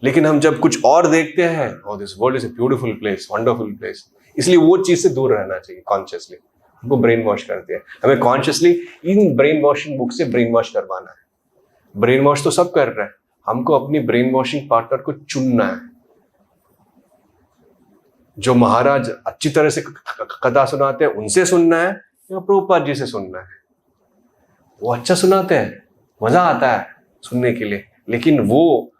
लेकिन हम जब कुछ और देखते हैं, oh this world is a beautiful place, wonderful place, इसलिए वो चीज से दूर रहना चाहिए। कॉन्शियसली हमको ब्रेन वॉश करते हैं, हमें consciously in brain washing book से ब्रेन वॉश करवाना है। ब्रेन वॉश तो सब कर रहे हैं, हमको अपनी ब्रेन वॉशिंग पार्टनर को चुनना है। जो महाराज अच्छी तरह से कथा सुनाते हैं उनसे सुनना है, या प्रभुपाद जी से सुनना है। वो अच्छा सुनाते हैं, मजा आता है सुनने के लिए, लेकिन वो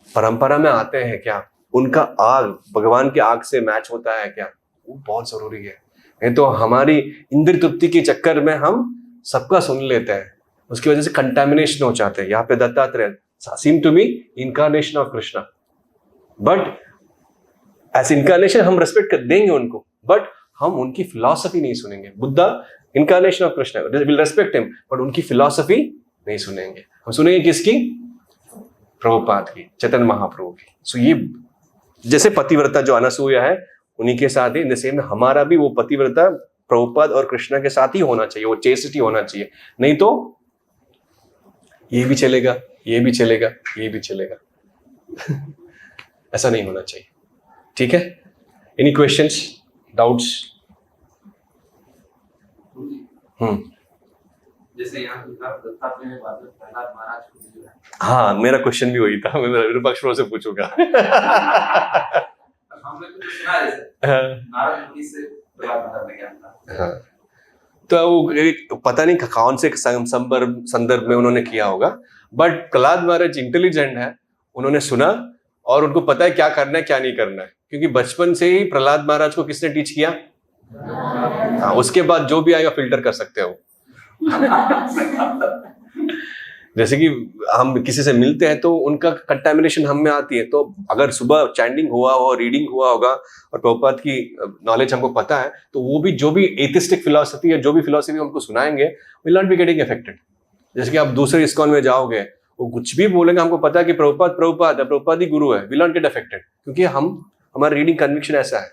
परंपरा में आते हैं क्या, उनका आग भगवान की आग से मैच होता है क्या, वो बहुत जरूरी है। नहीं तो हमारी इंद्र तृप्ति के चक्कर में हम सबका सुन लेते हैं, उसकी वजह से कंटेमिनेशन हो जाते हैं। यहाँ पे Dattatreya seem to be incarnation of Krishna, but as incarnation हम रेस्पेक्ट कर देंगे उनको, बट हम उनकी फिलॉसफी नहीं सुनेंगे। Buddha incarnation of Krishna, will respect him, but उनकी फिलॉसफी नहीं सुनेंगे। हम सुनेंगे किसकी? प्रभुपाद की, चैतन्य महाप्रभु की। सो ये जैसे पतिव्रता जो अनसूया है उन्हीं के साथ ही, इन द सेम हमारा भी वो पतिव्रता प्रभुपाद और कृष्णा के साथ ही होना चाहिए, वो चेस्टिटी होना चाहिए। नहीं तो ये भी चलेगा, ये भी चलेगा, ये भी चलेगा। ऐसा नहीं होना चाहिए। ठीक है, एनी क्वेश्चंस, डाउट्स? जैसे यहाँ दत्तात्रेय में बात है, प्रहलाद महाराज को जो है, हाँ, मेरा क्वेश्चन भी वही था, मैं विरूपाक्ष से पूछूंगा। हमने कुछ सुना है जैसे नारद मुनि से प्रहलाद महाराज ने क्या था। हाँ, तो वो पता नहीं कौन से संदर्भ में उन्होंने किया होगा, बट प्रहलाद महाराज इंटेलिजेंट है, उन्होंने सुना और उनको पता है क्या करना है क्या नहीं करना है, क्योंकि बचपन से ही प्रहलाद महाराज को किसने टीच किया? हाँ, उसके बाद जो भी आएगा फिल्टर कर सकते हो। जैसे कि हम किसी से मिलते हैं तो उनका कंटामिनेशन हम में आती है, तो अगर सुबह चैंटिंग हुआ हो, रीडिंग हुआ होगा और प्रभुपाद की नॉलेज हमको पता है, तो वो भी जो भी एथिस्टिक फिलॉसफी या जो भी फिलॉसफी हमको सुनाएंगे, will not be getting affected. जैसे कि आप दूसरे इस्कॉन में जाओगे, वो कुछ भी बोलेंगे, हमको पता है कि प्रभुपाद ही गुरु है, विल नॉट गेट अफेक्टेड, क्योंकि हमारा रीडिंग कन्विक्शन ऐसा है।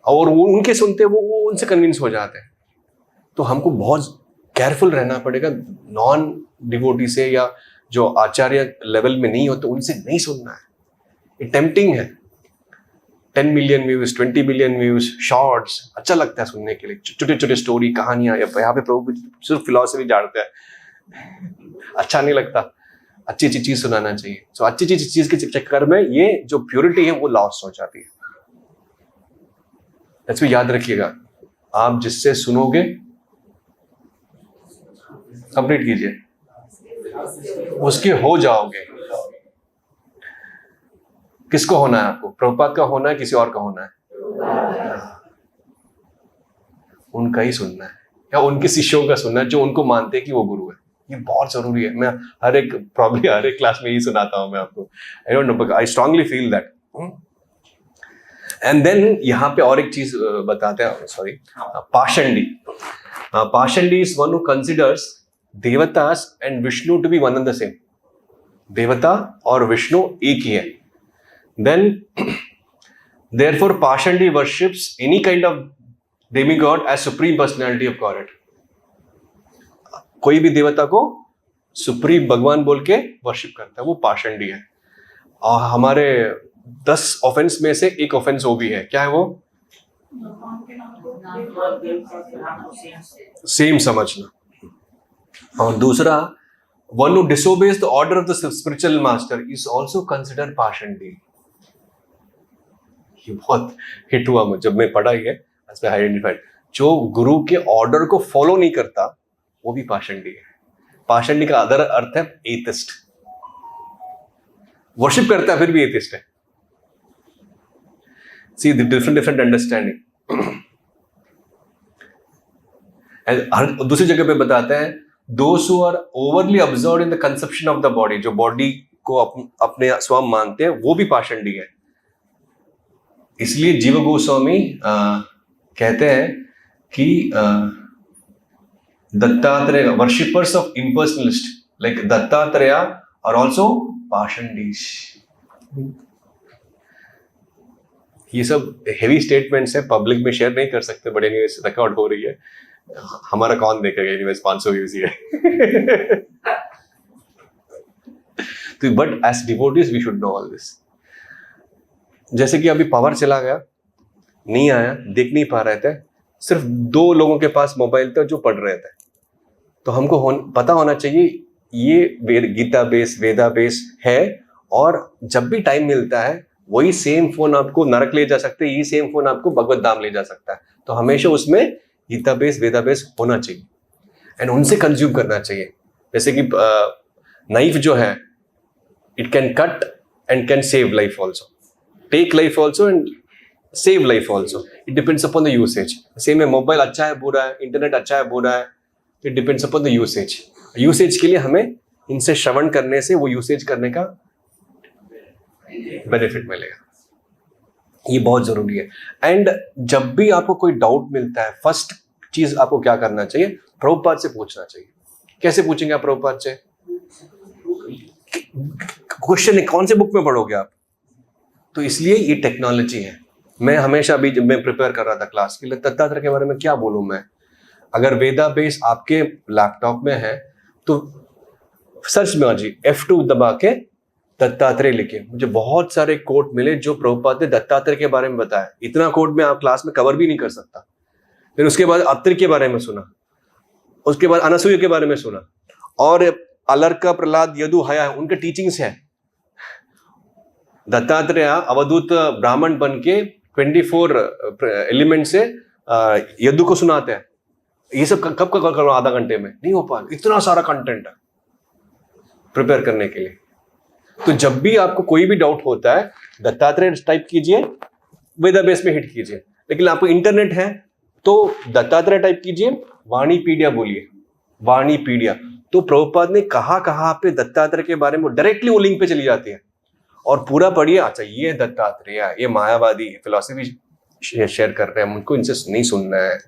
और वो उनके सुनते वो उनसे कन्विंस हो जाते हैं। तो हमको बहुत केयरफुल रहना पड़ेगा, नॉन डिवोटी से या जो आचार्य लेवल में नहीं हो तो उनसे नहीं सुनना है। ये टेम्पटिंग है। 10 million views, 20 million views, shorts, अच्छा लगता है सुनने के लिए, छोटे छोटे स्टोरी, कहानियां। यहाँ पे प्रभु सिर्फ फिलॉसफी झाड़ते हैं, अच्छा नहीं लगता। अच्छी अच्छी चीज सुनाना चाहिए। सो अच्छी चीज के चक्कर में ये जो प्योरिटी है वो लॉस हो जाती है। इसमें याद रखिएगा, आप जिससे सुनोगे, कंप्लीट कीजिए, उसके हो जाओगे। किसको होना है आपको? प्रभुपाद का होना है, किसी और का होना है? उनका ही सुनना है या उनके शिष्यों का सुनना है जो उनको मानते हैं कि वो गुरु है। ये बहुत जरूरी है। मैं हर एक क्लास में यही सुनाता हूं मैं आपको। I don't know, but I strongly feel that. And then यहाँ पे और एक चीज बताते हैं, sorry, pashandi. Pashandi is one who considers देवतास and Vishnu to be one and the same. देवता और विष्णु एक ही है। Then therefore pashandi worships any kind of demigod as supreme personality of Godhead। कोई भी देवता को सुप्रीम भगवान बोल के वर्शिप करता है, वो पाषंडी है। और हमारे 10 ऑफेंस में से एक ऑफेंस वो भी है। क्या है वो? सेम समझना। और दूसरा, one who disobeys the order of the spiritual master is also considered पाषंडी। ये बहुत हिट हुआ मुझे जब मैं पढ़ा ही है, इसमें आइडेंटिफाइड। जो गुरु के ऑर्डर को फॉलो नहीं करता वो भी पाषंडी है। पाषंडी का अदर अर्थ है एथिस्ट। वर्शिप करता है फिर भी एथिस्ट है। See the different understanding. दूसरी जगह पे बताते हैं, those who are overly absorbed in the conception of the body, जो बॉडी को अपने स्वयं मानते हैं, वो भी पाषंडी है। इसलिए जीव गोस्वामी कहते हैं कि Dattatreya, worshippers of impersonalist like Dattatreya are also पाषंडीज। ये सब हेवी स्टेटमेंट्स है, पब्लिक में शेयर नहीं कर सकते, बट एनीवेज रिकॉर्ड हो रही है। हमारा कौन देखेगा? एनीवेज 500 व्यूज ही है। तो but as devotees we should know all this. जैसे कि अभी पावर चला गया, नहीं आया, देख नहीं पा रहे थे, सिर्फ 2 लोगों के पास मोबाइल था जो पढ़ रहे थे। तो हमको पता होना चाहिए ये गीता बेस, वेदा बेस है, और जब भी टाइम मिलता है वही सेम फोन आपको नरक ले जा सकते हैं, यही सेम फोन आपको भगवत धाम ले जा सकता है। तो हमेशा उसमें गीता बेस, वेदा बेस होना चाहिए एंड उनसे कंज्यूम करना चाहिए। जैसे कि नाइफ जो है, it can cut and can save life also, take life also and save life also. It depends upon the usage. Same है, मोबाइल अच्छा है बुरा है, इंटरनेट अच्छा है बुरा है, it depends upon the usage. Usage के लिए हमें इनसे श्रवण करने से वो यूसेज करने का बेनिफिट मिलेगा। ये बहुत जरूरी है। एंड जब भी आपको कोई डाउट मिलता है, फर्स्ट चीज आपको क्या करना चाहिए, प्रभुपाद से पूछना चाहिए। कैसे पूछेंगे आप प्रभुपाद से? क्वेश्चन कौन से बुक में पढ़ोगे आप? तो इसलिए ये टेक्नोलॉजी है। मैं हमेशा भी जब मैं प्रिपेयर कर रहा था क्लास के लिए, दत्तात्रेय के बारे में क्या बोलूं मैं? अगर वेदा बेस आपके लैपटॉप में है तो सर्च में जी F2 दबा के दत्तात्रेय लिखे, मुझे बहुत सारे कोट मिले जो प्रभुपाद ने दत्तात्रेय के बारे में बताया। इतना कोट में आप क्लास में कवर भी नहीं कर सकता। फिर उसके बाद अत्रि के बारे में सुना, उसके बाद अनसूया के बारे में सुना, और अलर्का, प्रहलाद, यदु, हया, उनके टीचिंग्स है। दत्तात्रेय अवधूत ब्राह्मण बन के 24 एलिमेंट से यदु को सुनाते हैं। ये सब कब करो? आधा घंटे में नहीं हो पाएगा, इतना सारा कंटेंट है प्रिपेयर करने के लिए। तो जब भी आपको कोई भी डाउट होता है, दत्तात्रेय टाइप कीजिए, वेदा बेस में हिट कीजिए। लेकिन आपको इंटरनेट है तो दत्तात्रेय टाइप कीजिए, वाणीपीडिया बोलिए, वाणीपीडिया। तो प्रभुपाद ने कहाँ पे दत्तात्रेय के बारे में डायरेक्टली वो लिंक पे चली जाती है और पूरा पढ़िए। अच्छा, ये दत्तात्रेय, ये मायावादी फिलॉसफी शेयर कर रहे हैं, उनको इनसे नहीं सुनना है।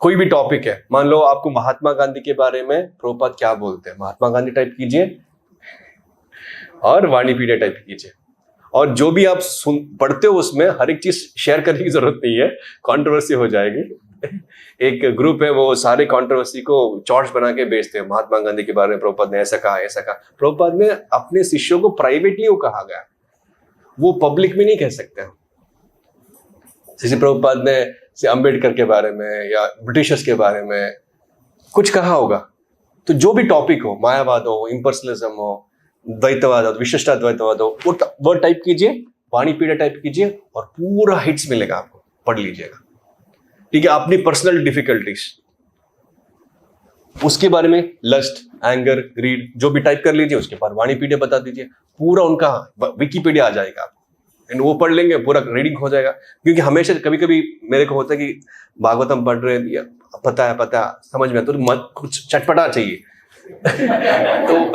कोई भी टॉपिक है, मान लो आपको महात्मा गांधी के बारे में प्रभुपाद क्या बोलते हैं, महात्मा गांधी टाइप कीजिए और वाणीपीडिया टाइप कीजिए। और जो भी आप पढ़ते हो उसमें हर एक चीज शेयर करने की जरूरत नहीं है, कंट्रोवर्सी हो जाएगी। एक ग्रुप है वो सारे कंट्रोवर्सी को चॉर्ट्स बना के बेचते हैं, महात्मा गांधी के बारे में प्रभुपाद ने ऐसा कहा, ऐसा कहा। प्रभुपाद ने अपने शिष्यों को प्राइवेटली वो कहा गया, वो पब्लिक में नहीं कह सकते। जैसे प्रभुपाद ने अंबेडकर के बारे में या ब्रिटिशर्स के बारे में कुछ कहा होगा, तो जो भी टॉपिक हो, मायावाद हो, इम्पर्सनलिज्म हो, द्वैतवाद हो, विशिष्टाद्वैतवाद हो, वो टाइप कीजिए, वाणीपीडिया टाइप कीजिए और पूरा हिट्स मिलेगा आपको, पढ़ लीजिएगा। ठीक है, अपनी पर्सनल डिफिकल्टीज उसके बारे में, लस्ट, एंगर, ग्रीड, जो भी टाइप कर लीजिए, उसके बाद वाणीपीडिया बता दीजिए, पूरा उनका विकिपीडिया आ जाएगा आपको। एंड वो पढ़ लेंगे, पूरा रीडिंग हो जाएगा। क्योंकि हमेशा कभी कभी मेरे को होता है कि भागवतम पढ़ रहे हैं, पता है समझ में, तो मत कुछ चटपटा चाहिए। तो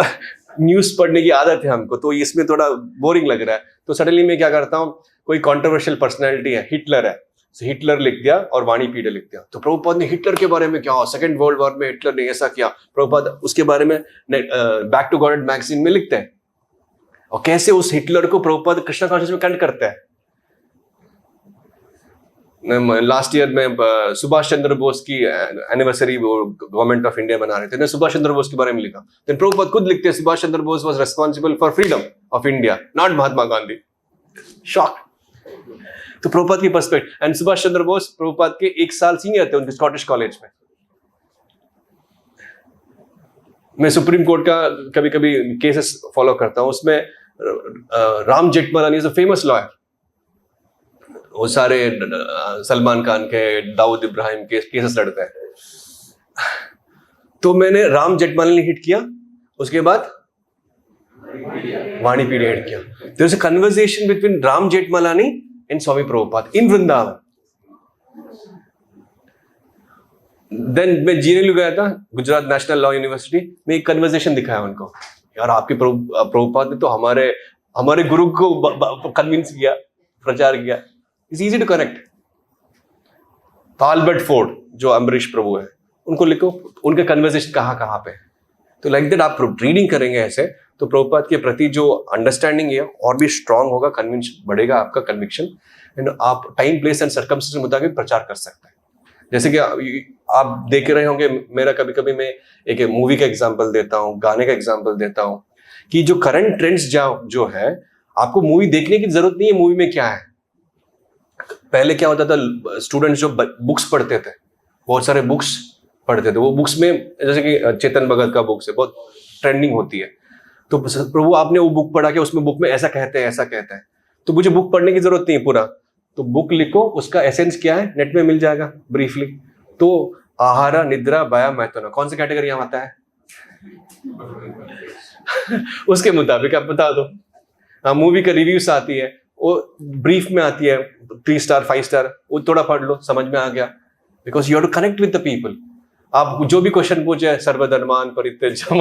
न्यूज पढ़ने की आदत है हमको, तो इसमें थोड़ा बोरिंग लग रहा है, तो सडनली मैं क्या करता हूँ, कोई कंट्रोवर्शियल पर्सनैलिटी है, हिटलर है, हिटलर लिख दिया और वाणीपीडिया लिख दिया। तो प्रभुपाद ने हिटलर के बारे में क्या, सेकंड वर्ल्ड वॉर में हिटलर ने ऐसा किया, प्रभुपाद उसके बारे में बैक टू गॉड मैगजीन में लिखते हैं। और कैसे उस हिटलर को प्रभुपाद कृष्णा कॉन्शियस में कनेक्ट करता है। लास्ट ईयर में सुभाष चंद्र बोस की एनिवर्सरी गवर्नमेंट ऑफ इंडिया बना रहे थे, ने सुभाष चंद्र बोस के बारे में लिखा। तो प्रभुपाद खुद लिखते हैं, Subhash Chandra Bose was responsible for freedom of India, not Mahatma Gandhi. Shock. तो प्रभुपाद की पर्सपेक्टिव, एंड सुभाष चंद्र बोस प्रभुपाद के 1 साल सीनियर थे उनके स्कॉटिश कॉलेज में। मैं सुप्रीम कोर्ट का कभी कभी केसेस फॉलो करता हूं, उसमें Ram Jethmalani is a famous lawyer. वो सारे सलमान खान के, दाऊद इब्राहिम के केसेस लड़ते हैं। तो मैंने राम जेठमलानी हिट किया, उसके बाद वाणीपीडिया हिट किया। There is a conversation between Ram Jethmalani and Swami Prabhupad in Vrindavan. Then मैं जीएनयू गया था, गुजरात नेशनल लॉ यूनिवर्सिटी में, एक कन्वर्सेशन दिखाया उनको, यार आपके प्रभुपाद ने तो हमारे गुरु को कन्विंस किया, प्रचार किया। It's easy to connect. Albert Ford जो अम्बरीश प्रभु है, उनको लिखो, उनके कन्वर्सेशन कहाँ पे। तो लाइक दैट आप रीडिंग करेंगे ऐसे, तो प्रभुपाद के प्रति जो अंडरस्टैंडिंग है और भी स्ट्रांग होगा, कन्विंस बढ़ेगा आपका कन्विक्शन, एंड आप टाइम, प्लेस एंड सर्कमस्टेंस के मुताबिक प्रचार कर सकते हैं। जैसे कि आप देख रहे होंगे, मेरा कभी कभी मैं एक मूवी का एग्जांपल देता हूँ, गाने का एग्जांपल देता हूँ, कि जो करंट ट्रेंड्स जो है, आपको मूवी देखने की जरूरत नहीं है मूवी में क्या है। पहले क्या होता था, स्टूडेंट्स जो बुक्स पढ़ते थे, बहुत सारे बुक्स पढ़ते थे, वो बुक्स में जैसे कि चेतन भगत का बुक्स है, बहुत ट्रेंडिंग होती है। तो प्रभु आपने वो बुक पढ़ा के उसमें बुक में ऐसा कहते हैं, ऐसा कहता है, तो मुझे बुक पढ़ने की जरूरत नहीं है पूरा, तो बुक लिखो, उसका एसेंस क्या है नेट में मिल जाएगा ब्रीफली। तो आहारा, निद्रा, व्यायाम, मैथुन कौन सा कैटेगरी में आता है उसके मुताबिक आप बता दो। हाँ, मूवी का रिव्यूज आती है, वो ब्रीफ में आती है, 3 स्टार 5 स्टार, वो थोड़ा पढ़ लो, समझ में आ गया, because you have to connect with the people. आप जो भी क्वेश्चन पूछे, सर्वधर्मान परित्यज्य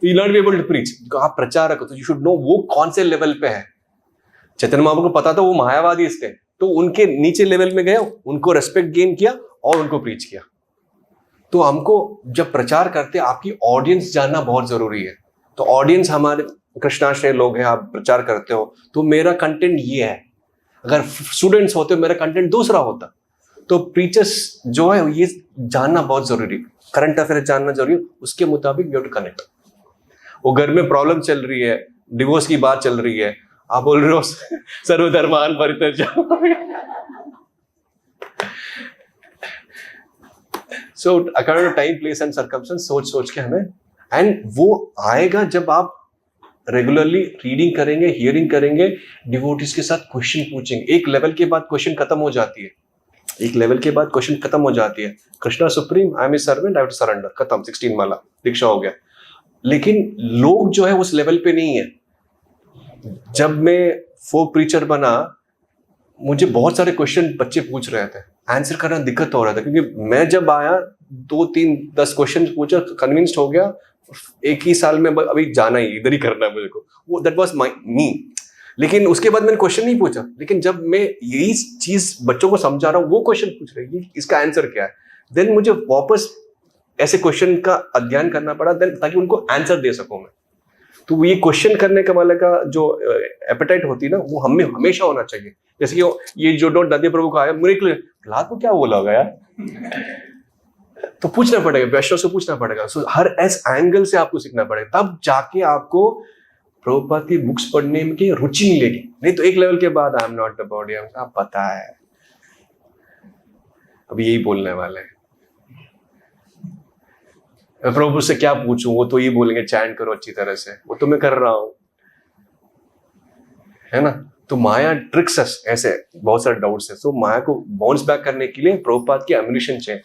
तो you not be able to preach. आप प्रचारक हो तो यू शुड नो वो कौन से लेवल पे है। चैतन्य महाप्रभु को पता था वो मायावादी थे, तो उनके नीचे लेवल में गए, उनको रेस्पेक्ट गेन किया और उनको प्रीच किया। तो हमको जब प्रचार करते आपकी ऑडियंस जानना बहुत जरूरी है। तो ऑडियंस हमारे कृष्णाश्रय लोग हैं, आप प्रचार करते हो तो मेरा कंटेंट ये है। अगर स्टूडेंट्स होते मेरा कंटेंट दूसरा होता। तो प्रीचर्स जो है ये जानना बहुत जरूरी है, करंट अफेयर जानना जरूरी है, उसके मुताबिक यू हैव टू कनेक्ट। वो घर में प्रॉब्लम चल रही है, डिवोर्स की बात चल रही है, आप बोल रहे हो सर्वधर्मान परित्यज्य। So according to time place and circumstance सोच के हमें, एंड वो आएगा जब आप रेगुलरली रीडिंग करेंगे, हियरिंग करेंगे, डिवोटीज के साथ क्वेश्चन पूछेंगे। एक लेवल के बाद क्वेश्चन खत्म हो जाती है, एक लेवल के बाद क्वेश्चन खत्म हो जाती है। Krishna supreme, I am a servant, I have to surrender, खत्म, 16 माला दीक्षा हो गया। लेकिन लोग जो है उस लेवल पे नहीं है। जब मैं फोक प्रीचर बना, मुझे बहुत सारे क्वेश्चन बच्चे पूछ रहे थे, आंसर करना दिक्कत हो रहा था, क्योंकि मैं जब आया 2, 3, 10 क्वेश्चन पूछा, कन्विंस्ड हो गया, एक ही साल में अभी जाना ही, इधर ही करना है मुझे को, वो दैट वाज माय मी। लेकिन उसके बाद मैंने क्वेश्चन नहीं पूछा, लेकिन जब मैं यही चीज बच्चों को समझा रहा हूँ, वो क्वेश्चन पूछ रहे हैं इसका आंसर क्या है, देन मुझे वापस ऐसे क्वेश्चन का अध्ययन करना पड़ा, देन ताकि उनको आंसर दे सकूं मैं। तो ये क्वेश्चन करने का वाले का जो एपेटाइट होती है ना, वो हमें हमेशा होना चाहिए। जैसे कि ये जो डॉट नंदी प्रभु का आया, मुझे प्रहलाद को क्या बोला होगा यार, तो पूछना पड़ेगा, वैष्णव से पूछना पड़ेगा। सो हर एस एंगल से आपको सीखना पड़ेगा, तब जाके आपको प्रभुपाद की बुक्स पढ़ने में की रुचि मिलेगी। नहीं तो एक लेवल के बाद I am not the body, आप पता है अभी यही बोलने वाले हैं। प्रभु से क्या पूछूं, वो तो ये बोलेंगे चैंट करो अच्छी तरह से, वो तो मैं कर रहा हूं, है ना। तो माया ट्रिक्स ऐसे बहुत सारे डाउट्स है। तो माया को बाउंस बैक करने के लिए प्रभुपाद की एम्युनिशन चाहिए,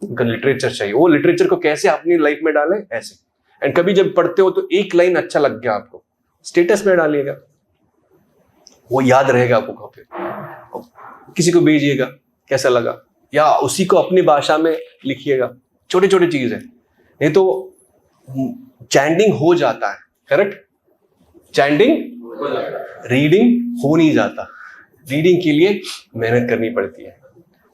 उनका लिटरेचर चाहिए। वो लिटरेचर को कैसे अपनी लाइफ में डालें, ऐसे। एंड कभी जब पढ़ते हो तो एक लाइन अच्छा लग गया आपको, स्टेटस में डालिएगा, वो याद रहेगा आपको। कॉपी किसी को भेजिएगा कैसा लगा, या उसी को अपनी भाषा में लिखिएगा। छोटी छोटी चीज है, नहीं तो चैंटिंग हो जाता है, करेक्ट। चैंटिंग, रीडिंग हो नहीं जाता। रीडिंग के लिए मेहनत करनी पड़ती है,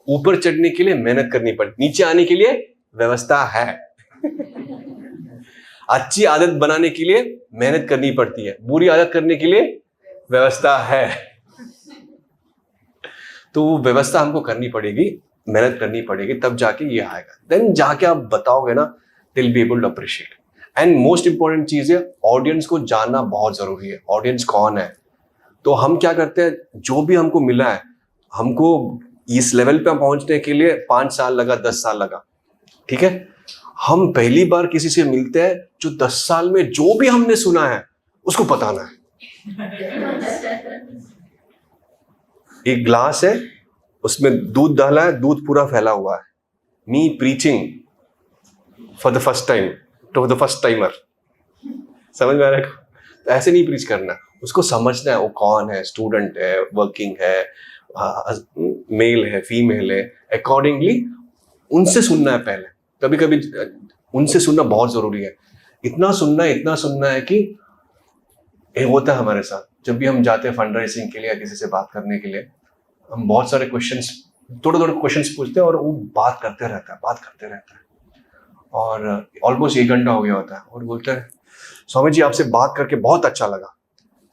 ऊपर चढ़ने के लिए मेहनत करनी पड़ती, नीचे आने के लिए व्यवस्था है। अच्छी आदत बनाने के लिए मेहनत करनी पड़ती है, बुरी आदत करने के लिए व्यवस्था है। तो वो व्यवस्था हमको करनी पड़ेगी, मेहनत करनी पड़ेगी, तब जाके ये आएगा। देन जाके आप बताओगे ना, they will be able to appreciate. And most important चीज है, ऑडियंस को जानना बहुत जरूरी है। ऑडियंस कौन है, तो हम क्या करते हैं, जो भी हमको मिला है, हमको इस लेवल पे पहुंचने के लिए 5 साल लगा, 10 साल लगा, ठीक है। हम पहली बार किसी से मिलते हैं जो 10 साल में जो भी हमने सुना है उसको बताना है। एक ग्लास है, उसमें दूध डाला है, दूध पूरा फैला हुआ है। Me preaching for the first time to the first timer, समझ में आ रहा है। तो ऐसे नहीं प्रीच करना, उसको समझना है वो कौन है, स्टूडेंट है, वर्किंग है, मेल है, फीमेल है, अकॉर्डिंगली उनसे सुनना है पहले। कभी कभी उनसे सुनना बहुत जरूरी है। इतना सुनना है कि ये होता है हमारे साथ, जब भी हम जाते हैं फंड रेजिंग के लिए या किसी से बात करने के लिए, हम बहुत सारे क्वेश्चंस, थोड़े क्वेश्चंस पूछते हैं और वो बात करते रहता है और ऑलमोस्ट 1 घंटा हो गया होता है और बोलता है, स्वामी जी आपसे बात करके बहुत अच्छा लगा।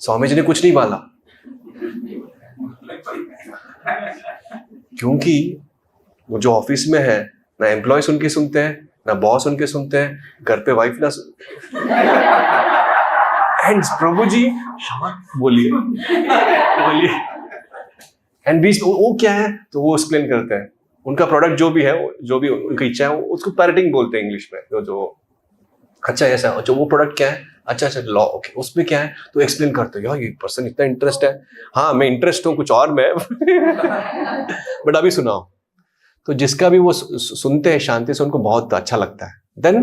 स्वामी जी ने कुछ नहीं बोला, क्योंकि वो जो ऑफिस में है, ना एम्प्लॉय उनके सुनते हैं, ना बॉस उनके सुनते हैं, घर पे वाइफ ना एंड प्रभु जी बोलिए एंड बीच वो क्या है, तो वो एक्सप्लेन करते हैं उनका प्रोडक्ट जो भी है, जो भी उनकी इच्छा है, उसको पैरेटिंग बोलते हैं इंग्लिश में। जो अच्छा ऐसा, अच्छा वो प्रोडक्ट क्या है, अच्छा लॉ, ओके उसमें क्या है, तो एक्सप्लेन करते हैं। यार ये पर्सन इतना इंटरेस्ट है, हाँ मैं इंटरेस्ट हूँ कुछ और में बट अभी सुनाओ। तो जिसका भी वो सुनते हैं शांति से, उनको बहुत अच्छा लगता है। देन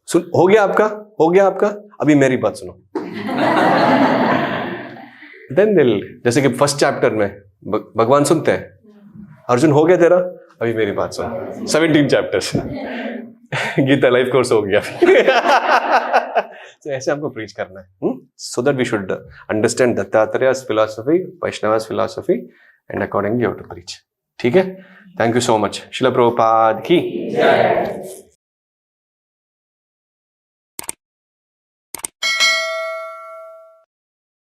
हो गया आपका, अभी मेरी बात सुनो। देन दिल, जैसे कि फर्स्ट चैप्टर में भगवान सुनते हैं, अर्जुन हो गया तेरा, अभी मेरी बात सुनो। 17 चैप्टर्स, गीता लाइफ कोर्स हो गया तो ऐसे हमको प्रीच करना है, so that we should understand Dattatreya's philosophy, Vaishnava's philosophy, and accordingly you have to preach. ठीक है, थैंक यू सो मच. शिला प्रभुपाद की जय.